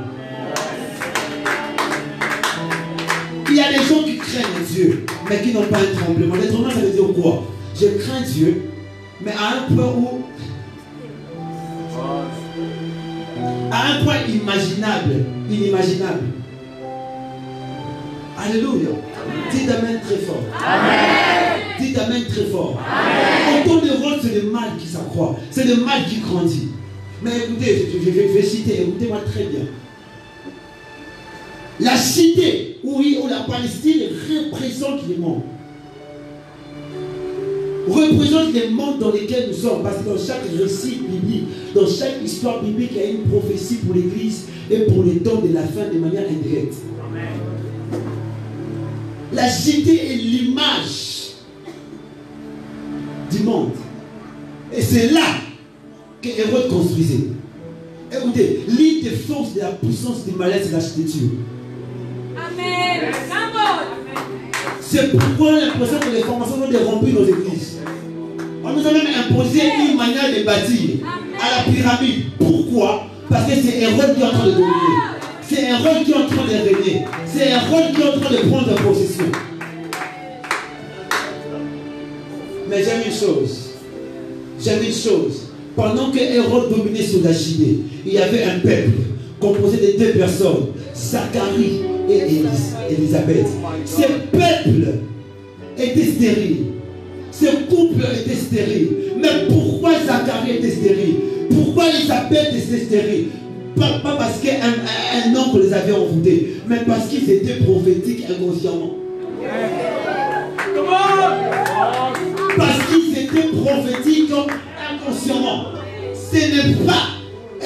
Il y a des gens qui craignent Dieu, mais qui n'ont pas un tremblement. Le tremblement, ça veut dire quoi? Je crains Dieu, mais à un point où, à un point inimaginable. Alléluia. Dites Amen très fort. Amen. Dites Amen très fort. Autant de rôle, c'est le mal qui s'accroît. C'est le mal qui grandit. Mais écoutez, je vais citer, écoutez-moi très bien. La cité, oui, où la Palestine représente le monde. Représente les mondes dans lesquels nous sommes. Parce que dans chaque récit biblique, dans chaque histoire biblique, il y a une prophétie pour l'Église et pour les temps de la fin de manière indirecte. Amen. La cité est l'image du monde. Et c'est là que Hérode construisait. Écoutez, l'île de force de la puissance du malin, c'est l'architecture. Amen. C'est pourquoi on a l'impression que les formations ont dérempli nos églises. On nous a même imposé une manière de bâtir à la pyramide. Pourquoi? Parce que c'est Hérode qui est en train de dominer. C'est Hérode qui est en train de régner. C'est Hérode qui est en train de prendre possession. Mais j'aime une chose. Pendant que Hérode dominait sur la Judée, il y avait un peuple composé de 2 personnes, Zacharie et Élisabeth. Ce peuple était stérile. Ce couple était stérile. Mais pourquoi Zacharie était stérile? Pourquoi Élisabeth était stérile? Pas parce qu'un oncle les avait envoûtés, mais parce qu'ils étaient prophétiques inconsciemment. Parce qu'ils étaient prophétiques inconsciemment. Ce n'est pas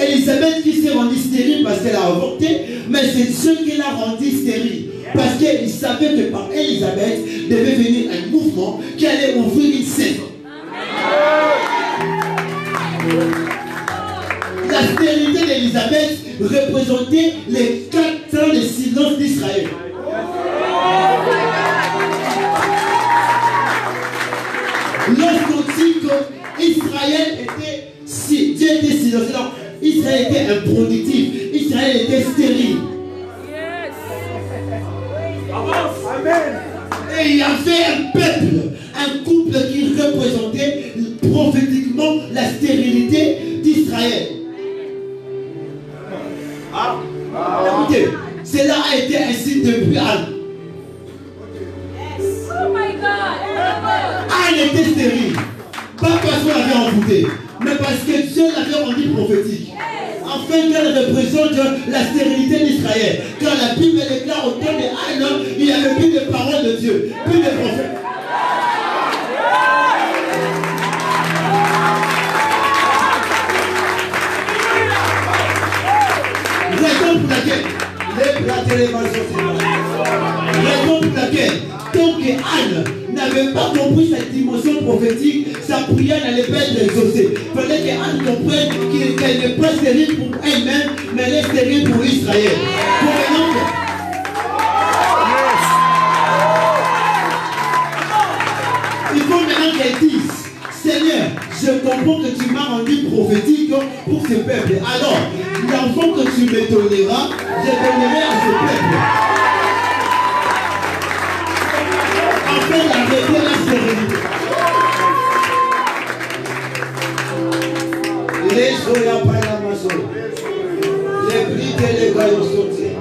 Élisabeth qui s'est rendue stérile parce qu'elle a avorté, mais c'est Dieu qui l'a rendue stérile. Parce qu'il savait que par Élisabeth devait venir un mouvement qui allait ouvrir une saison. La stérilité d'Élisabeth représentait les 4 ans de silence d'Israël. Lorsqu'on dit qu'Israël était, si Dieu était silencieux, non, Israël était improductif, Israël était stérile. Amen. Et il y avait un peuple, un couple qui représentait prophétiquement la stérilité d'Israël. Écoutez, cela a été ainsi depuis Anne. Oh my God. Anne était stérile. Pas parce qu'on l'avait envoûtée, mais parce que Dieu l'avait rendue prophétique. Afin qu'elle représente la stérilité d'Israël. Car la Bible déclare au temps de Anne, il n'y avait plus de paroles de Dieu, plus de prophètes. Raison pour laquelle, tant que Anne n'avait pas compris cette dimension prophétique, sa prière n'allait pas être exaucée. Il fallait qu'Anne comprenne qu'elle n'est pas stérile pour elle-même, mais elle est stérile pour Israël. Il faut maintenant qu'elle dise, Seigneur, je comprends que tu m'as rendu prophétique pour ce peuple. Alors, l'enfant que tu me donneras, je donnerai à ce peuple. Afin d'arrêter la stérilité. Les soya palamaso. Les briques et les gaillons sautés.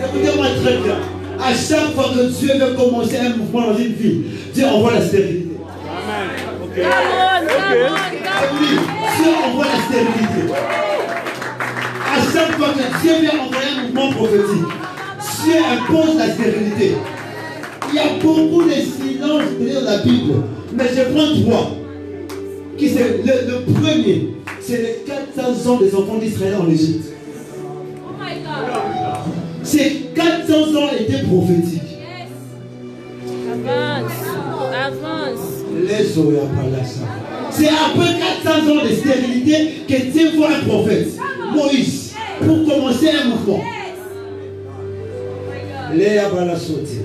Écoutez-moi très bien. À chaque fois que Dieu veut commencer un mouvement dans une vie, Dieu envoie la stérilité. Come on, come on, Oui, Dieu envoie la stérilité. À chaque fois que Dieu vient envoyer un mouvement prophétique, Dieu impose la stérilité. Il y a beaucoup de silences dans la Bible, mais je prends 3. Qui c'est le premier, c'est les 400 ans des enfants d'Israël en Égypte. Oh my God. Ces 400 ans étaient prophétiques. Avance, avance. C'est après 400 ans de stérilité que Dieu voit un prophète, Moïse, pour commencer un mouvement. Léa va la sauter.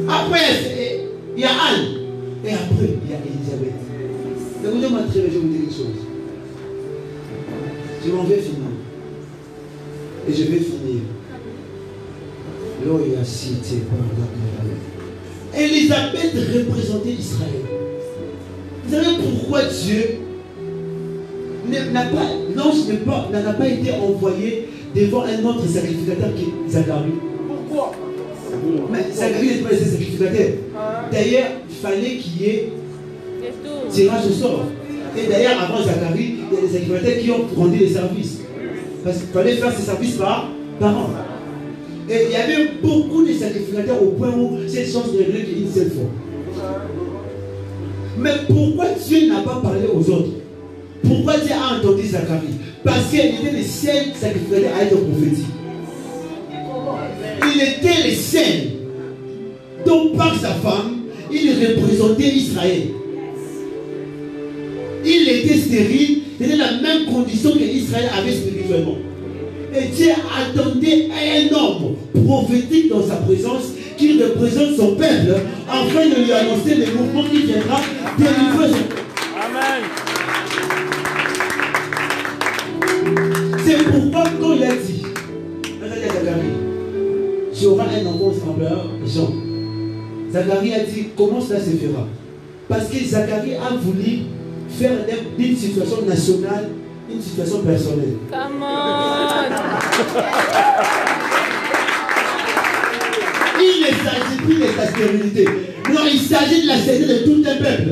Après, il y a Anne. Et après, il y a Élisabeth. Écoutez-moi très bien, je vais vous dire une chose. Je m'en vais finir. Et je vais finir. Là, il y a cité par la Élisabeth représentait Israël. Vous savez pourquoi Dieu n'a pas été envoyé devant un autre sacrificateur qui est Zacharie? Pourquoi? Mais Zacharie n'est pas le sacrificateur. D'ailleurs, il fallait qu'il y ait tirage au sort. Et d'ailleurs, avant Zacharie, il y a des sacrificateurs qui ont rendu les services. Parce qu'il fallait faire ces services par an. Et il y avait beaucoup de sacrificateurs au point où cette chance ne réglait qu'une seule fois. Mais pourquoi Dieu n'a pas parlé aux autres? Pourquoi Dieu a entendu Zacharie? Parce qu'il était le seul sacrificateur à être prophétique. Il était le seul. Donc par sa femme, il représentait Israël. Il était stérile. C'était la même condition que Israël avait spirituellement. Et Dieu attendait un homme prophétique dans sa présence qui représente son peuple afin de lui annoncer le mouvement qui viendra délivrer son peuple. Amen. C'est pourquoi quand il a dit à Zacharie, tu auras un enfant semblable Jean. Zacharie a dit, comment cela se fera? Parce que Zacharie a voulu faire d'une situation nationale une situation personnelle. Come on. Il ne s'agit plus de sa stérilité. Non, il s'agit de la stérilité de tout un peuple.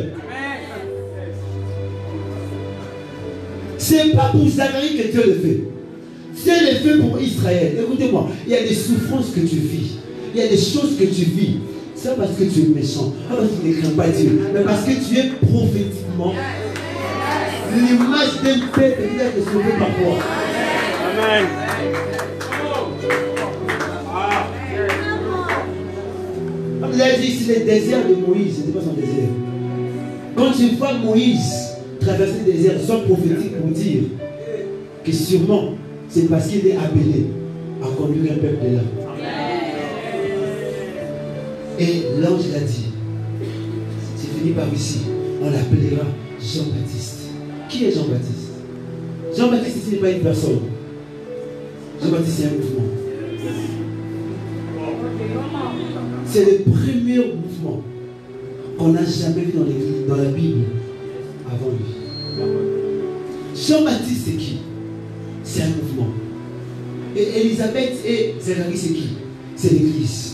C'est pas pour Zacharie que Dieu le fait. Dieu le fait pour Israël. Écoutez-moi, il y a des souffrances que tu vis. Il y a des choses que tu vis. C'est pas parce que tu es méchant, pas parce que tu ne crains pas Dieu, mais parce que tu es prophétiquement l'image d'un père qui vient te sauver par toi. Amen. Vous avez dit ici le désert de Moïse, ce n'était pas son désert. Quand tu vois Moïse traverser le désert, sois prophétique pour dire que sûrement c'est parce qu'il est appelé à conduire un peuple de là. Et l'ange l'a dit, c'est fini par ici, on l'appellera Jean-Baptiste. Qui est Jean-Baptiste? Jean-Baptiste ici n'est pas une personne. Jean-Baptiste c'est un mouvement. C'est le premier mouvement qu'on n'a jamais vu dans la Bible avant lui. Jean-Baptiste c'est qui? C'est un mouvement. Et Élisabeth et Zacharie c'est qui? C'est l'Église.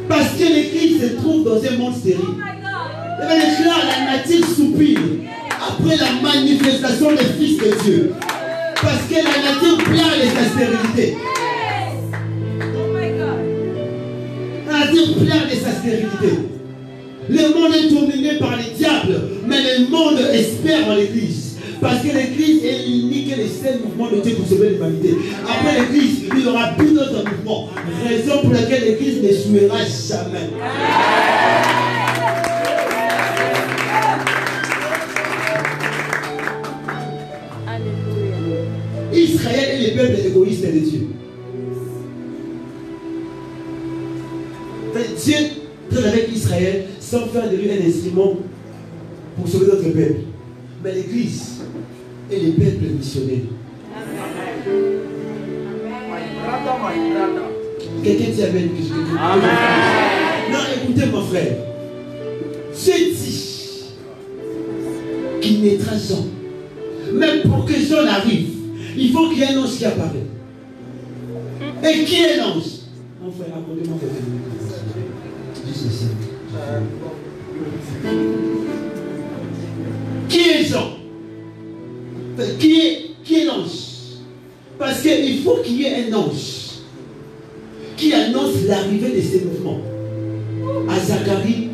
Parce que l'Église se trouve dans un monde stérile. Et bien là, la nature soupire après la manifestation des fils de Dieu. Parce que la nature pleure de sa stérilité. La nature pleure de sa stérilité. Le monde est dominé par les diables, mais le monde espère en l'Église. Parce que l'Église est l'unique et le seul mouvement de Dieu pour sauver l'humanité. Après l'Église, il n'y aura plus d'autres mouvements. Raison pour laquelle l'Église n'échouera jamais. Alléluia. Israël est le peuple égoïste de Dieu. Dieu traite avec Israël sans faire de lui un instrument pour sauver d'autres peuples. Mais l'Église est le peuple missionnaire. Quelqu'un dit amen. Amen. Non, écoutez mon frère. Dieu dit qu'il naîtra Jean. Même pour que Jean arrive, il faut qu'il y ait un ange qui apparaît. Et qui est l'ange? Mon frère, accordez-moi quelques minutes. Juste ici. Qui est Jean? Qui est l'ange? Parce qu'il faut qu'il y ait un ange qui annonce l'arrivée de ces mouvements à Zacharie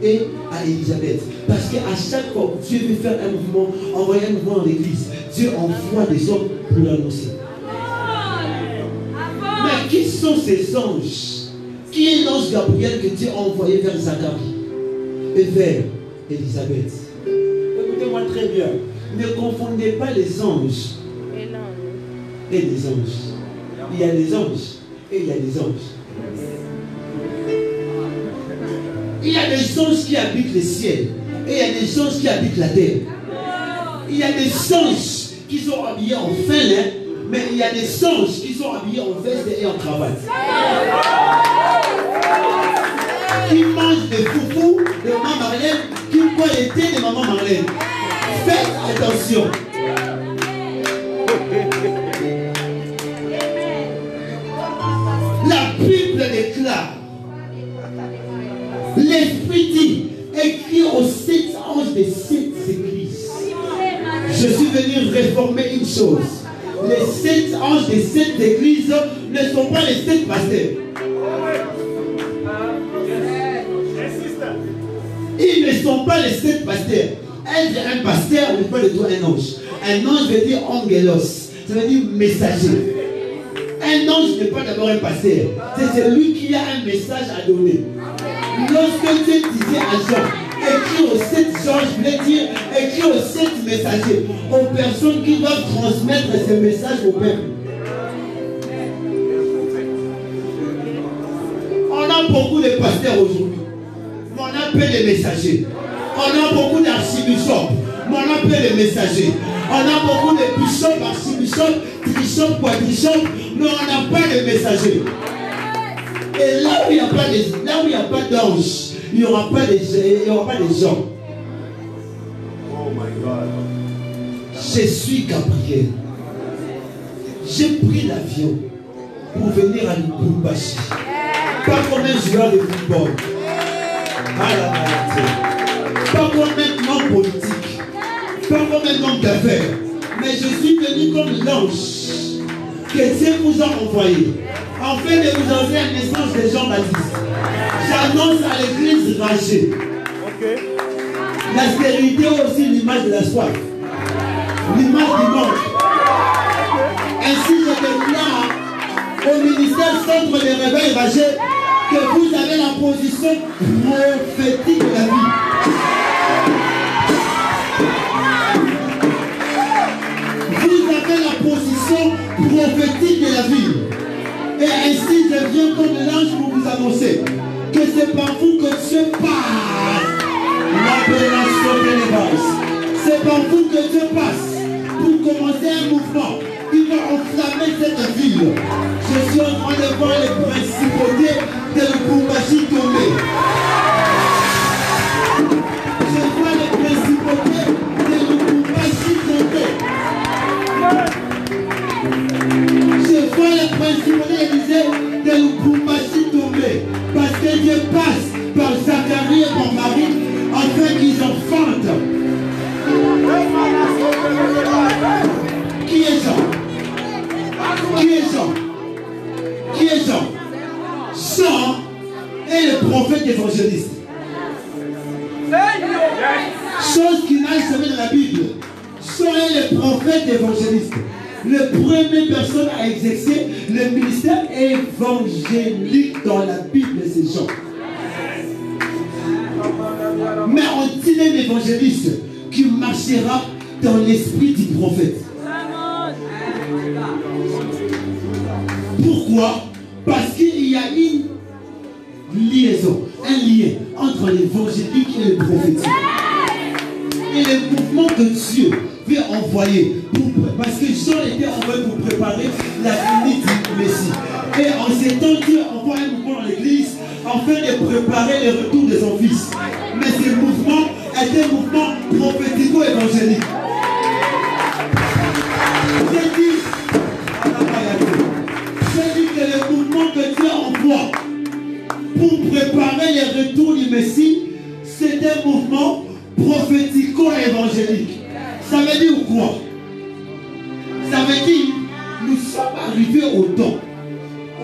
et à Élisabeth. Parce qu'à chaque fois que Dieu veut faire un mouvement, envoyer un mouvement dans l'église, Dieu envoie des hommes pour l'annoncer. Mais qui sont ces anges? Qui est l'ange Gabriel que Dieu a envoyé vers Zacharie et vers Élisabeth? Écoutez-moi très bien. Ne confondez pas les anges et les anges. Il y a des anges et il y a des anges. Il y a des anges qui habitent le ciel et il y a des anges qui habitent la terre. Il y a des anges qui sont habillés en fin lin, mais il y a des anges qui sont habillés en veste et en cravate. Qui mangent des foufous de maman Marlène, qui boivent le thé de maman Marlène. Faites attention. La Bible déclare, l'Esprit dit, écrit aux 7 anges des 7 églises. Je suis venu réformer une chose. Les 7 anges des 7 églises ne sont pas les 7 pasteurs. Ils ne sont pas les 7 pasteurs. Être un pasteur ne veut pas de toi un ange. Un ange veut dire angelos. Ça veut dire messager. Un ange n'est pas d'abord un pasteur. C'est celui qui a un message à donner. Lorsque Dieu disait à Jean, écrit aux 7 anges, voulait dire écrit aux 7 messagers, aux personnes qui doivent transmettre ce message au peuple. On a beaucoup de pasteurs aujourd'hui, mais on a peu de messagers. On a beaucoup d'archibishops, mais on a peu de messagers. On a beaucoup de bishops, archibishops, trishops, quadrishops, mais on n'a pas de messagers. Et là où il n'y a pas d'anges, il n'y aura pas de gens. Oh my God. Je suis Gabriel. J'ai pris l'avion pour venir à Lubumbashi. Pas comme un joueur de football. Pas comme un homme politique. pas comme un homme d'affaires, mais je suis venu comme l'ange que Dieu vous a envoyé, afin de vous annoncer la naissance de Jean-Baptiste. J'annonce à l'église rangée. La stérilité est aussi l'image de la soif, l'image du monde. Ainsi, je déclare au ministère Centre de Réveil Rangé que vous avez la position prophétique de la vie. Vous avez la position prophétique de la vie. Et ainsi, je viens comme l'ange pour vous annoncer que c'est par vous que Dieu passe l'appellation de l'Évangile. C'est par vous que Dieu passe pour commencer un mouvement qui va enflammer cette ville. Je suis en train de voir les principautés de Lubumbashi tomber. Je vois les principautés de Lubumbashi tomber. Je vois les principautés de Lubumbashi tomber. Parce que Dieu passe par Zacharie et par Marie afin qu'ils enfantent. Qui est Jean? Qui est Jean? Qui est Jean? Jean est le prophète évangéliste. Chose qui n'a jamais dans la Bible. Jean est le prophète évangéliste. Le premier personne à exercer le ministère évangélique dans la Bible, c'est Jean. Mais on dit un évangéliste qui marchera dans l'esprit du prophète. Pourquoi? Parce qu'il y a une liaison, un lien entre l'évangélique et le prophétique. Et le mouvement que Dieu veut envoyer, parce que Jean était envoyé pour préparer la venue du Messie. Et en ces temps, Dieu envoie un mouvement dans l'église afin de préparer le retour de son fils. Mais ce mouvement est un mouvement prophético-évangélique. J'ai dit que le mouvement que Dieu envoie pour préparer le retour du Messie, c'est un mouvement prophético-évangélique. Ça veut dire quoi? Ça veut dire nous sommes arrivés au temps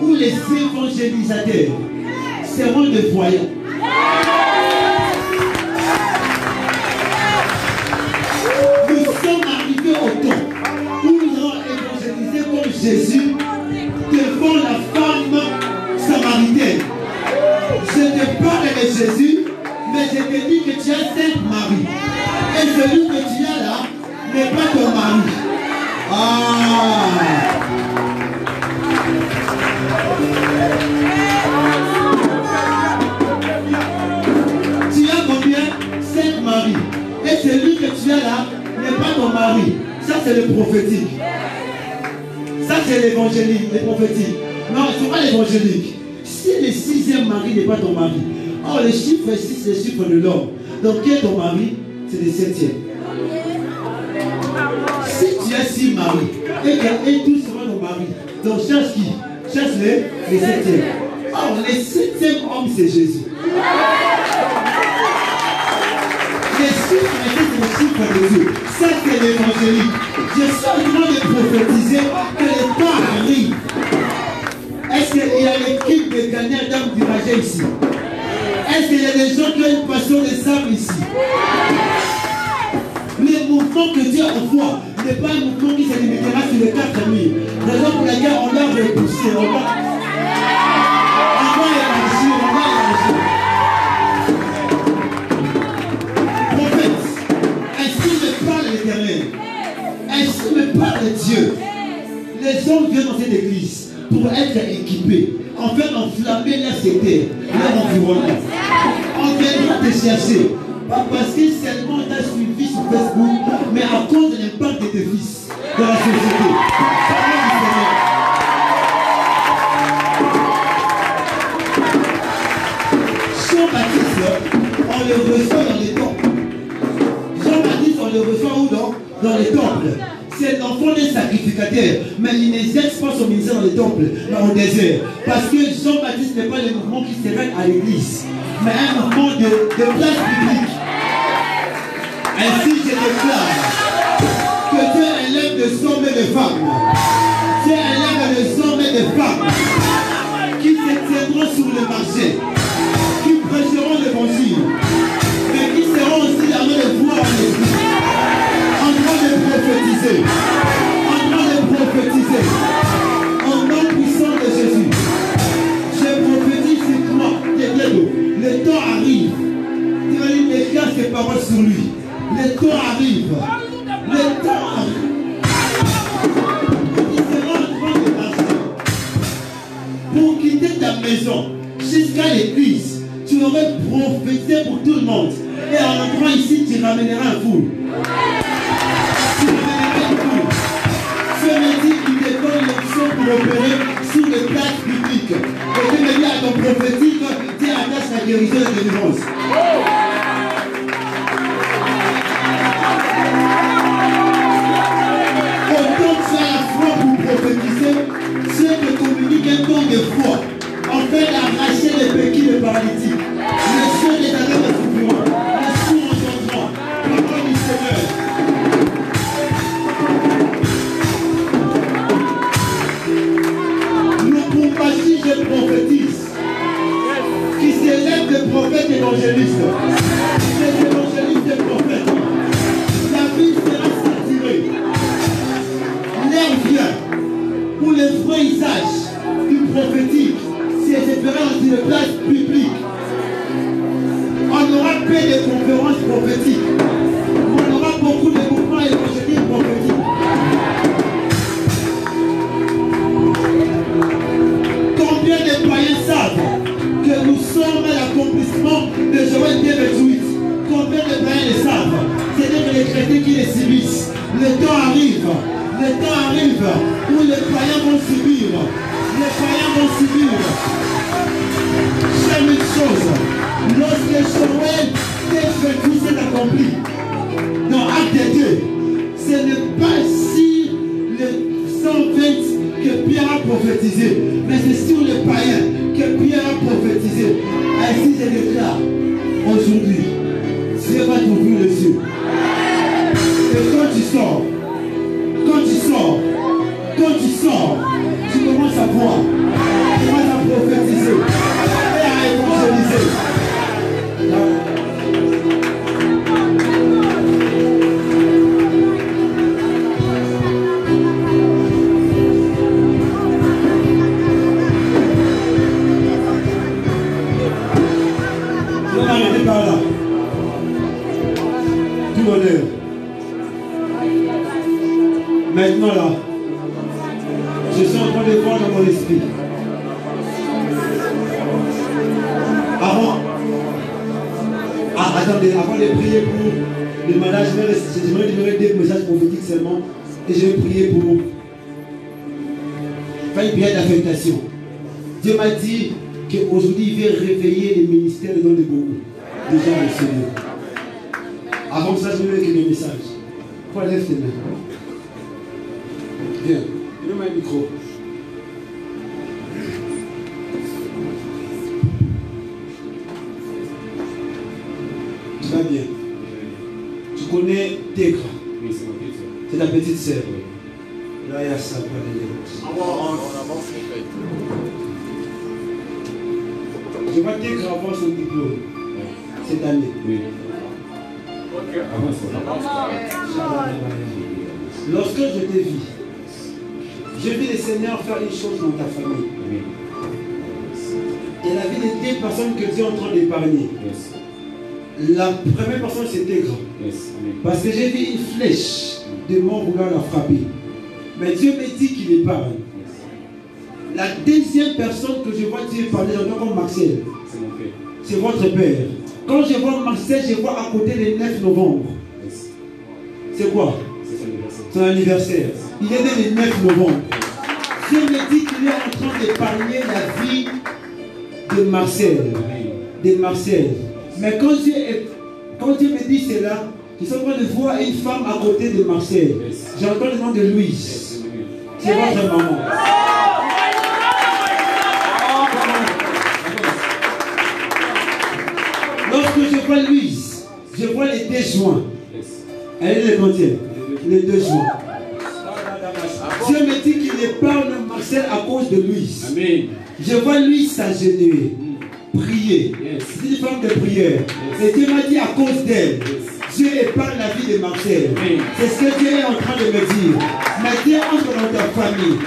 où les évangélisateurs seront des voyants. Nous sommes arrivés au temps où nous allons évangéliser comme Jésus devant la femme samaritaine. Je te parle de Jésus, mais je te dis que tu as Sainte Marie. Et celui que tu as là n'est pas ton mari. Tu as combien? Sainte Marie. Et celui que tu as là n'est pas ton mari. Ça c'est le prophétique. Ça c'est l'évangélique, le prophétique. Non, ce n'est pas l'évangélique. Si le sixième mari n'est pas ton mari, or le chiffre 6 c'est le chiffre de l'homme. Donc qui est ton mari? C'est le septième. Si tu as 6 maris et tous seront ton mari, donc cherche qui? Cherche les septièmes. Or le septième homme c'est Jésus. Les chiffres, c'est le chiffre de Dieu. Ça c'est l'évangélique. Je suis en train de prophétiser que le temps arrive. Est-ce qu'il y a l'équipe de gagnants d'âme du Raja ici? Est-ce qu'il y a des gens qui ont une passion de sable ici? Le mouvement que Dieu envoie n'est pas un mouvement qui se limitera sur les 4 nuits. Raison pour laquelle on l'a repoussé, on va élargir, Prophète, ainsi me parle l'Éternel, ainsi me parle Dieu. Les hommes viennent dans cette église pour être équipés, afin d'enflammer leur secteur, leur environnement. On viendra te chercher, pas parce que seulement tu as suivi sur Facebook, mais à cause de l'impact de tes fils dans la société. Jean-Baptiste, on le reçoit dans les temples. Jean-Baptiste, on le reçoit où dans les temples. C'est l'enfant des sacrificateurs, mais il n'exerce pas son ministère dans les temples, mais au désert. Parce que Jean-Baptiste n'est pas le mouvement qui se règle à l'église, mais un mouvement de place publique. Ainsi, je déclare Que Dieu élève des hommes et des femmes. Dieu élève des hommes et des femmes qui se tiendront sur le marché, qui prêcheront l'évangile, mais qui seront aussi dans les voies en esprit, en train de prophétiser, en train de prophétiser, au nom puissant de Jésus. Je prophétise sur toi, le temps arrive. Tu vas lui déclarer ces paroles sur lui. Le temps arrive. Le temps arrive. Il sera en train de marcher. Pour quitter ta maison jusqu'à l'église, tu aurais prophétisé pour tout le monde. Et en entrant ici, tu ramèneras un foule. Tu ramèneras une foule. Je me dis qu'il te donne l'option pour opérer sur les places publiques. Et tu me dis à ton prophétique, tu attaches la guérison et la délivrance. Autant que tu as la foi pour prophétiser, Dieu te communique un don de foi, en fait d'arracher les béquilles de paralytiques, les cieux des atteintes de souffrance, les sous-entendements, parole du Seigneur. Nous pour Pachi, je prophétise, qui s'élève des prophètes évangélistes, des évangélistes des prophètes. La vie sera saturée. L'heure vient où le vrai usage du prophétique s'effectuera dans une place publique. On aura peu de conférences prophétiques. On aura beaucoup de mouvements évangéliques prophétiques. Combien de païens savent que nous sommes à l'accomplissement de Joël 2:28? Combien de païens le savent? C'est-à-dire les chrétiens qui les subissent. Le temps arrive. Le temps arrive où les païens vont subir. Les païens vont subir. J'aime une chose. Lorsque Joël 2:28 s'est accompli, dans Acte 2, ce n'est pas si le 120 que Pierre a prophétisé, mais c'est sur les païens que Pierre a prophétisé. Ainsi je déclare, aujourd'hui, Dieu va t'ouvrir les yeux. Et quand tu sors, tu commences à voir, tu commences à prophétiser et à évangéliser. Je vais m'arrêter par là. Tout honneur. Maintenant là, je suis en train de voir dans mon esprit. Attendez, avant de prier pour le mariage, j'aimerais libérer des messages prophétiques seulement. Et je vais prier pour faire une prière d'affectation. Dieu m'a dit qu'aujourd'hui il veut réveiller les ministères dans les beaucoup. Déjà le Seigneur. Avant ça, je vais donner quelques messages. Pourquoi lève tes mains? Viens, donne-moi un micro. Tu vas bien? Tu connais Tegra? Oui, c'est ma petite soeur. C'est ta petite sœur. Oui. Là, il y a ça, pas de On avance en fait. Je vois Tegra avoir son diplôme cette année. Oui. Avance. Lorsque je te vis, je vis le Seigneur faire une chose dans ta famille. Oui. Et la vie de deux personnes que Dieu est en train d'épargner. Yes. La première personne, c'était Tegra. Yes. Amen. Parce que j'ai vu une flèche de mon regard la frapper. Mais Dieu me dit qu'il épargne. Yes. La deuxième personne que je vois Dieu parler, j'entends comme Marcel. C'est mon père. C'est votre père. Quand je vois Marcel, je vois à côté le 9 novembre. Yes. C'est quoi? C'est son anniversaire. Son anniversaire. Il est né le 9 novembre. Dieu me dit qu'il est en train d'épargner la vie de Marcel. De Marcel. Mais quand Dieu me dit cela, je suis en train de voir une femme à côté de Marcel. J'entends le nom de Louise. C'est votre maman. Lorsque je vois Louise, je vois les 2 juin. Elle est le combien? le 2 juin. Dieu me dit qu'il épargne Marcel à cause de Louise. Amen. Je vois Louise s'agenouiller, prier. C'est une femme de prière. Et Dieu m'a dit à cause d'elle, Dieu épargne la vie de Marcel. C'est ce que Dieu est en train de me dire. Mais Dieu entre dans ta famille.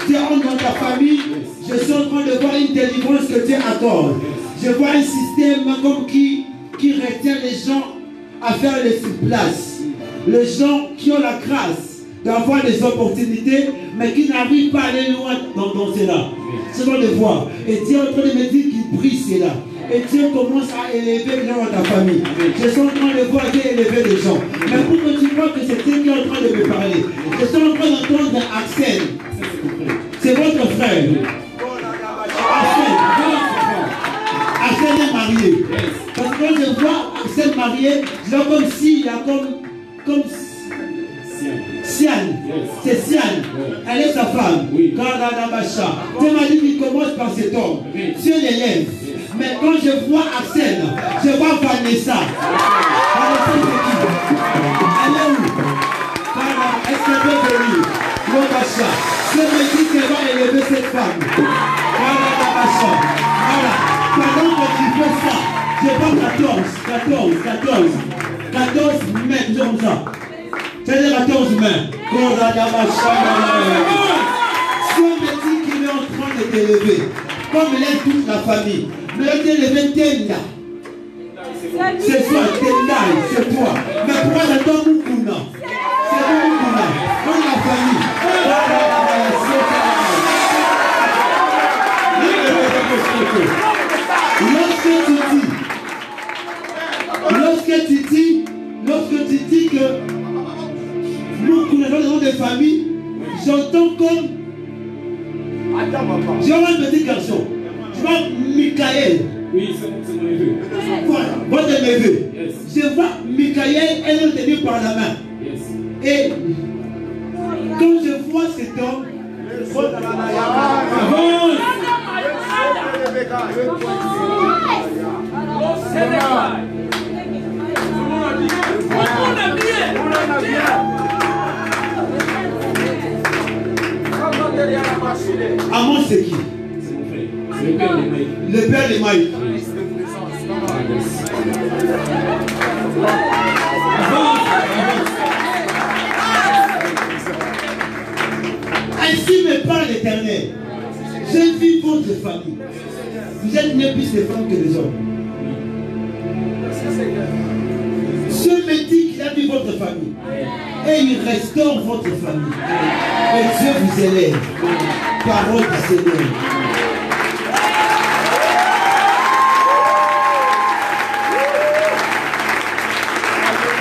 Dieu entre dans ta famille. Je suis en train de voir une délivrance que Dieu accorde. Je vois un système comme qui retient les gens à faire les places. Les gens qui ont la grâce d'avoir des opportunités, mais qui n'arrivent pas à aller loin dans cela. C'est bon de voir. Et Dieu est en train de me dire qu'il prie cela. Et Dieu commence à élever les gens dans ta famille. Je suis en train de voir Dieu élever les gens. Mais pour que tu vois que c'est Dieu qui est en train de me parler. Je suis en train d'entendre Axel. C'est votre frère. Axel est marié. Parce que quand je vois Axel marié, je vois comme s'il a comme Siane. C'est Siane. Elle est sa femme. Dieu m'a dit qu'il commence par cet homme. Dieu l'élève. Mais quand je vois Axel, je vois Vanessa. Vanessa, c'est qui? Elle est où? Est-ce qu'elle peut venir? Dieu me dit qu'elle va élever cette femme. Voilà. Pendant que tu fais ça, je vois 14 mai, comme ça. C'est-à-dire 14 mai. Dieu me dit qu'il est en train de t'élever. Comme il aime toute la famille. Mais il est élevé Tenda. C'est toi, Tendai, c'est toi. Mais pourquoi j'attends Mukuna? C'est toi Mukuna. Comme la famille. Lorsque tu dis que nous connaissons le nom de famille, j'entends comme j'ai un petit garçon. Je vois Michael. Oui, c'est mon neveu. Voilà, votre neveu. Je vois Michael, elle est tenue par la main. Et quand je vois cet homme, Amon, c'est qui? C'est mon frère. C'est le père de Mike. Le père de Mike. Ainsi me parle l'Éternel. J'ai vu votre famille. Vous êtes nés plus de femmes que des hommes. Dieu me dit qu'il a vu votre famille. Et il restaure votre famille. Et Dieu vous élève. Parole du Seigneur.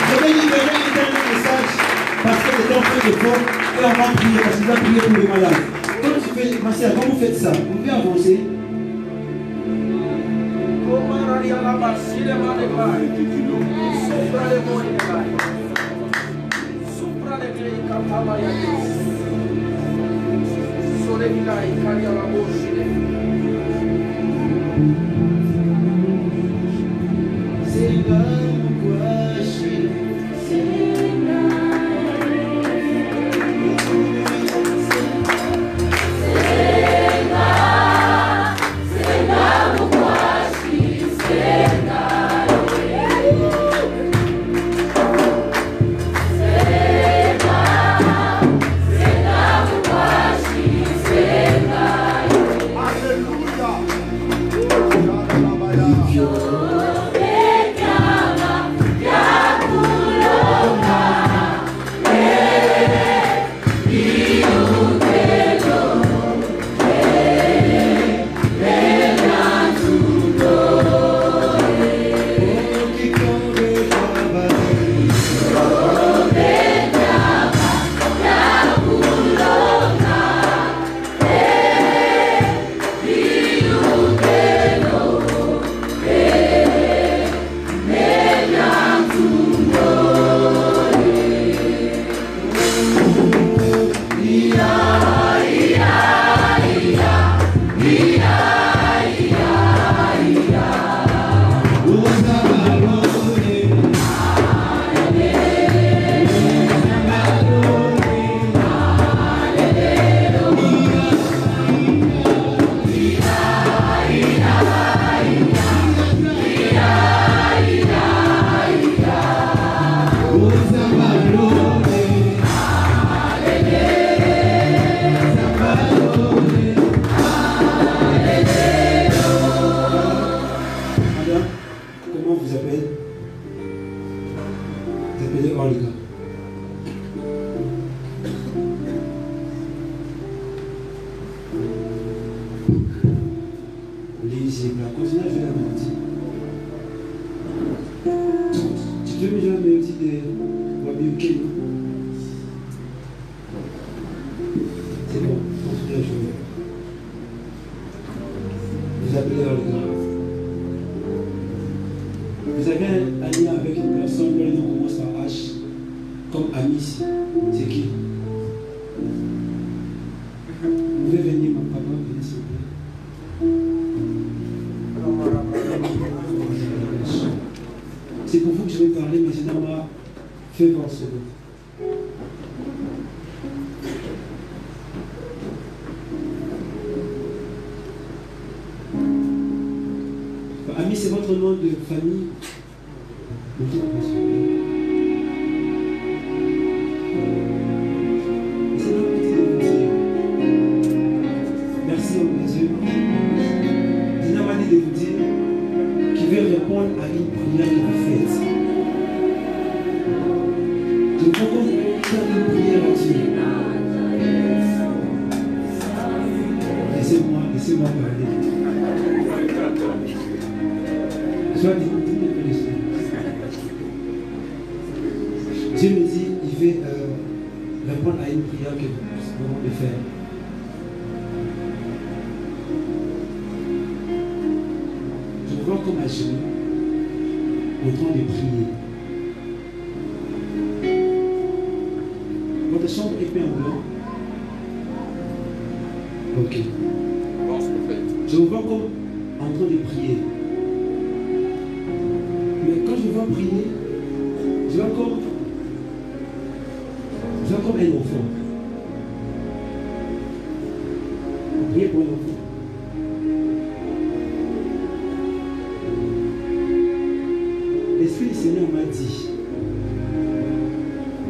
Je vais libérer un dernier message parce que les enfants de fort et on va prier parce qu'il va prier pour les malades. Quand tu fais, ma soeur, quand vous faites ça, vous pouvez avancer. Hallelujah. Comment vous appelez? Vous appelez Olga. Lisez la continue à faire la mélodie. Tu peux me jouer la mélodie de Wabi Ukeno? C'est bon, continuez à jouer. Vous appelez Olga. Vous avez un lien avec une personne dont le nom commence par H, comme Amis. C'est qui? Vous pouvez venir, mon papa, venez s'il vous plaît. C'est pour vous que je vais parler, mais c'est dans ma feuille en second. Ami, c'est votre nom de famille. C'est notre petit de vous dire. Merci, mon Dieu. Dina m'a dit de vous dire qu'il veut répondre à une prière que vous faites. Je veux qu'on fasse une prière à Dieu. Laissez-moi parler. Dieu me dit, il veut répondre à une prière que nous venons de faire. Je me vois comme à genoux, en train de prier. Votre chambre est peinte en blanc. Ok. Je me vois comme en train de prier. Mais quand je vois prier, je vois comme un enfant. Prier pour un enfant. L'Esprit du Seigneur m'a dit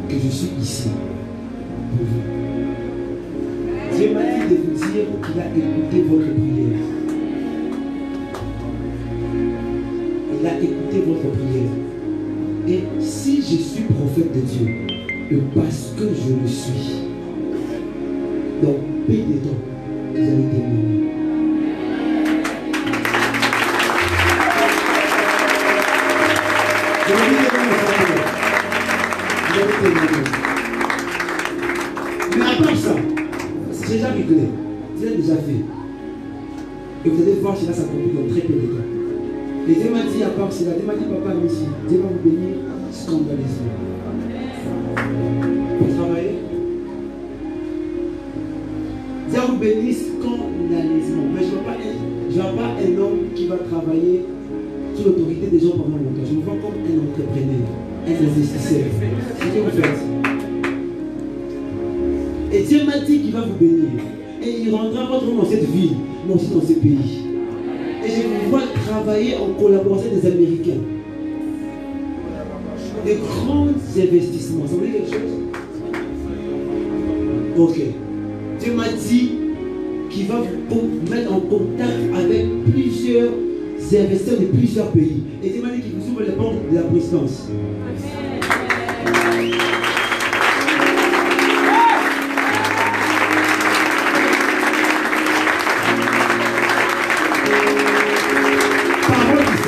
que je suis ici pour vous. Dieu m'a dit de vous dire qu'il a écouté votre prière. Il a écouté votre prière. Et si je suis prophète de Dieu, parce que je le suis, donc paix des temps, vous allez témoigner. Vous allez témoigner. Mais à part ça, c'est déjà réglé. Vous avez déjà fait. Et vous allez voir si là ça s'accomplit dans très peu de temps. Et Dieu m'a dit à part cela, Dieu m'a dit papa, ici, Dieu va vous bénir scandaleusement. Vous travaillez? Dieu vous bénit scandaleusement. Mais je ne vois pas un homme qui va travailler sous l'autorité des gens pendant longtemps. Je me vois comme un entrepreneur, un investisseur. C'est ce que vous faites. Et Dieu m'a dit qu'il va vous bénir. Et il rendra votre nom dans cette ville, mais aussi dans ce pays. Et je vous vois travailler en collaboration des Américains. Des grands investissements. Ça vous dit quelque chose? Ok. Dieu m'a dit qu'il va vous mettre en contact avec plusieurs investisseurs de plusieurs pays. Et Dieu m'a dit qu'il vous ouvre les portes de la présidence.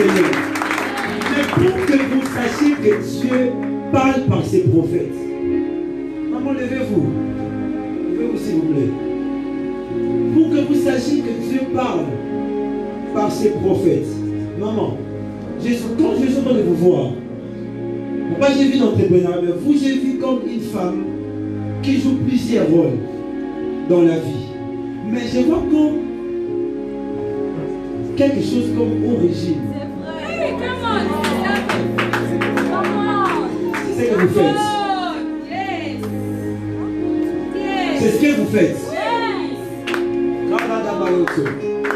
Mais pour que vous sachiez que Dieu parle par ses prophètes. Maman, levez-vous. Levez-vous s'il vous plaît. Pour que vous sachiez que Dieu parle par ses prophètes. Maman, quand je suis en train de vous voir, moi j'ai vu l'entrepreneur, mais vous j'ai vu comme une femme qui joue plusieurs rôles dans la vie. Mais je vois comme quelque chose comme origine. C'est ce que vous faites. C'est ce que vous faites.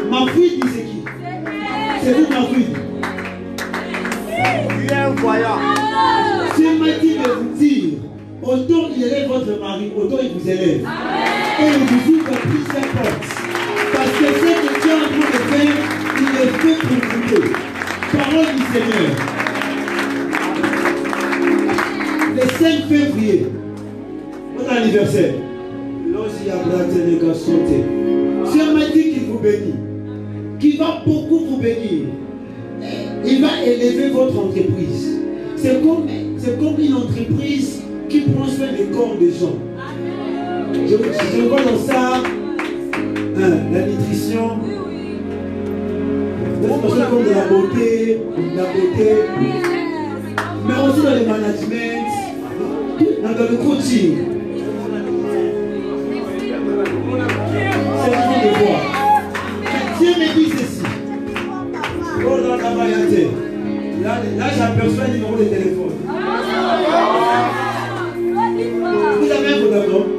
Ma fille dit c'est qui? C'est vous ma fille. Tu es un voyant. Dieu m'a dit de vous dire, autant il élève votre mari, autant il vous élève. Et il vous ouvre plusieurs portes. Parce que ce que Dieu est en train de faire, il est fait pour vous. Parole du Seigneur. Le 5 février, mon anniversaire, Dieu m'a dit qu'il vous bénit, qu'il va beaucoup vous bénir. Il va élever votre entreprise. C'est comme une entreprise qui prend soin des corps des gens. Je vois dans ça la nutrition, comme de la beauté, mais aussi dans le management, dans le coaching. C'est le de voir. Dieu me dit ceci. Oh là là, là j'aperçois un numéro de téléphone. Vous avez un photogramme?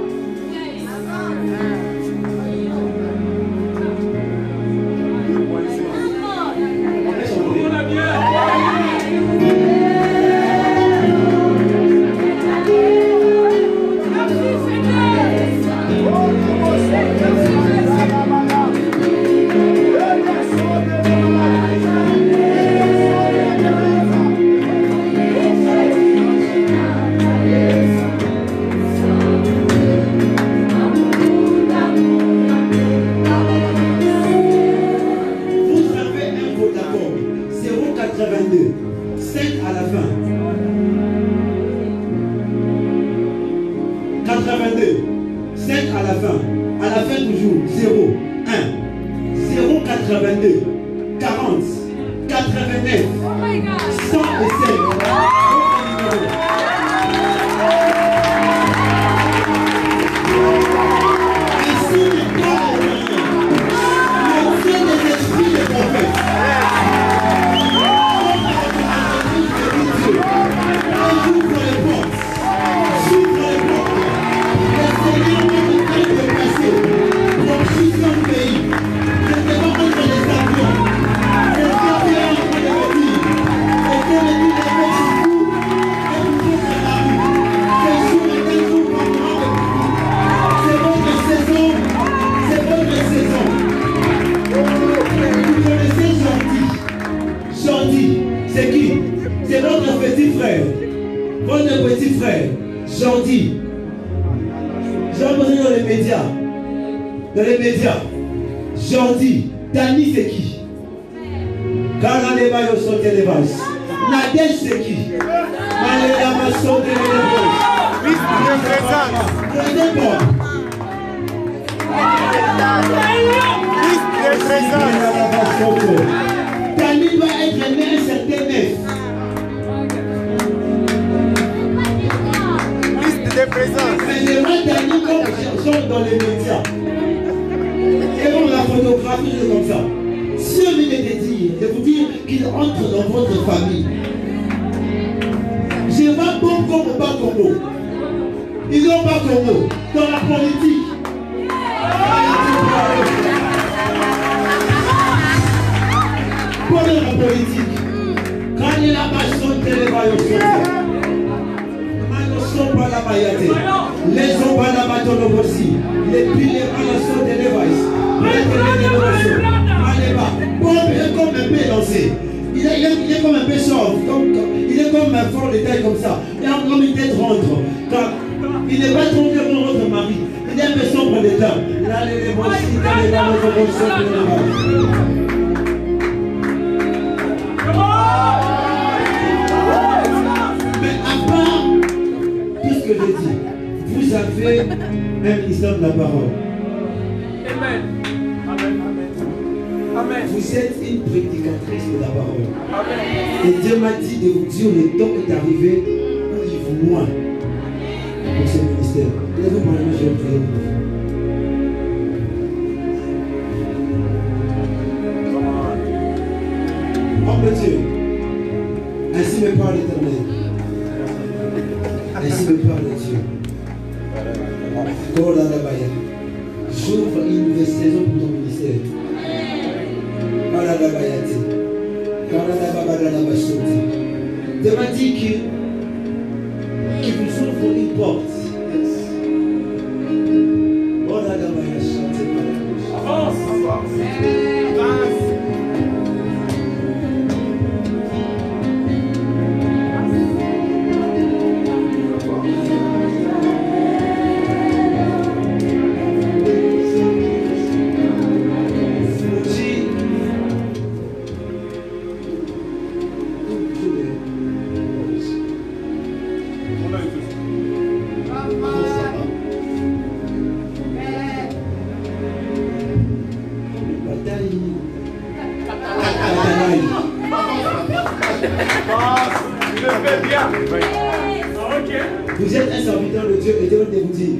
Vous êtes un serviteur de Dieu et Dieu va vous dire,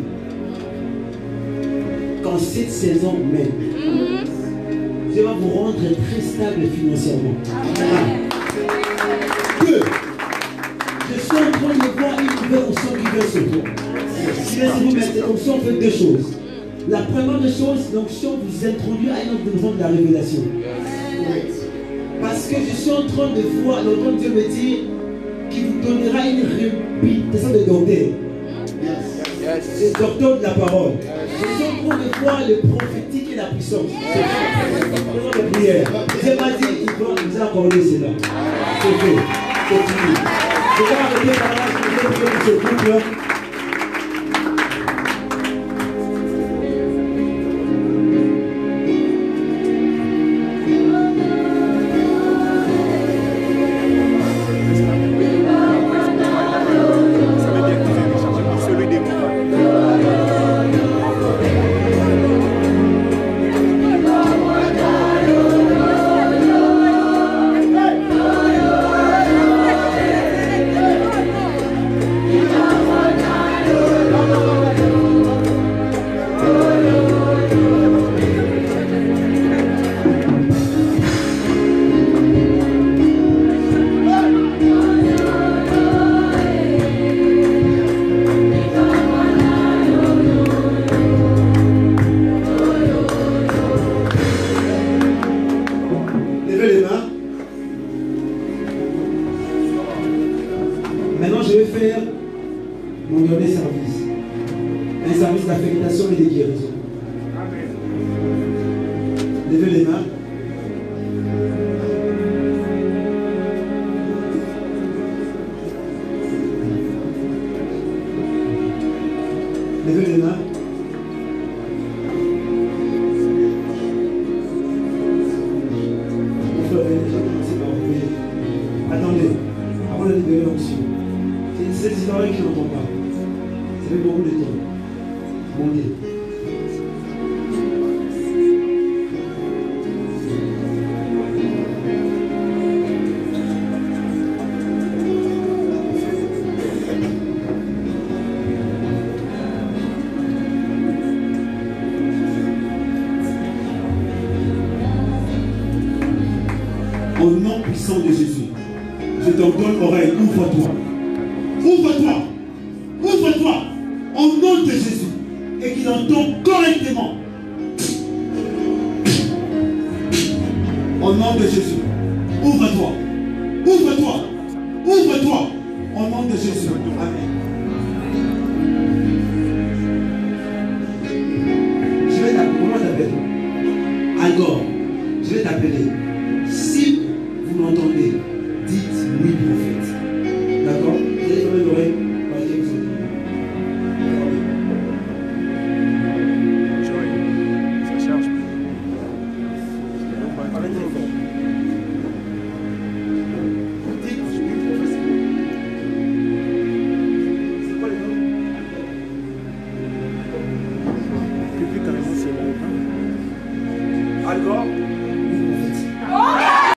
quand cette saison mène, Dieu va vous rendre très stable financièrement. Que je suis en train de voir une nouvelle onction qui vient sur toi. Si vous mettez cette onction, fait deux choses. La première des choses, l'onction vous introduit à une autre dimension de la révélation. Parce que je suis en train de voir, l'entendre Dieu me dire qu'il vous donnera une réputation de docteur. Le docteur de la parole. Je suis en train de voir le prophétique et la puissance. C'est une prière. Dieu m'a dit, il doit nous accorder cela. C'est fait. Continue. Je vais arrêter par là, je vais prier pour ce couple. Maintenant, je vais faire mon dernier service. Un service d'affectation et de guérison. Levez les mains. Levez les mains. Attendez, avant de libérer l'onction. C'est cette oreille qui n'entend pas. Ça fait beaucoup de temps. Mon Dieu. Au nom puissant de Jésus, je t'ordonne, oreille, ouvre-toi. Ouvre-toi. Ouvre-toi. Au nom de Jésus. Et qu'il entende correctement. Au nom de Jésus. Ouvre-toi. Ouvre-toi. Ouvre-toi. Au nom de Jésus. Amen.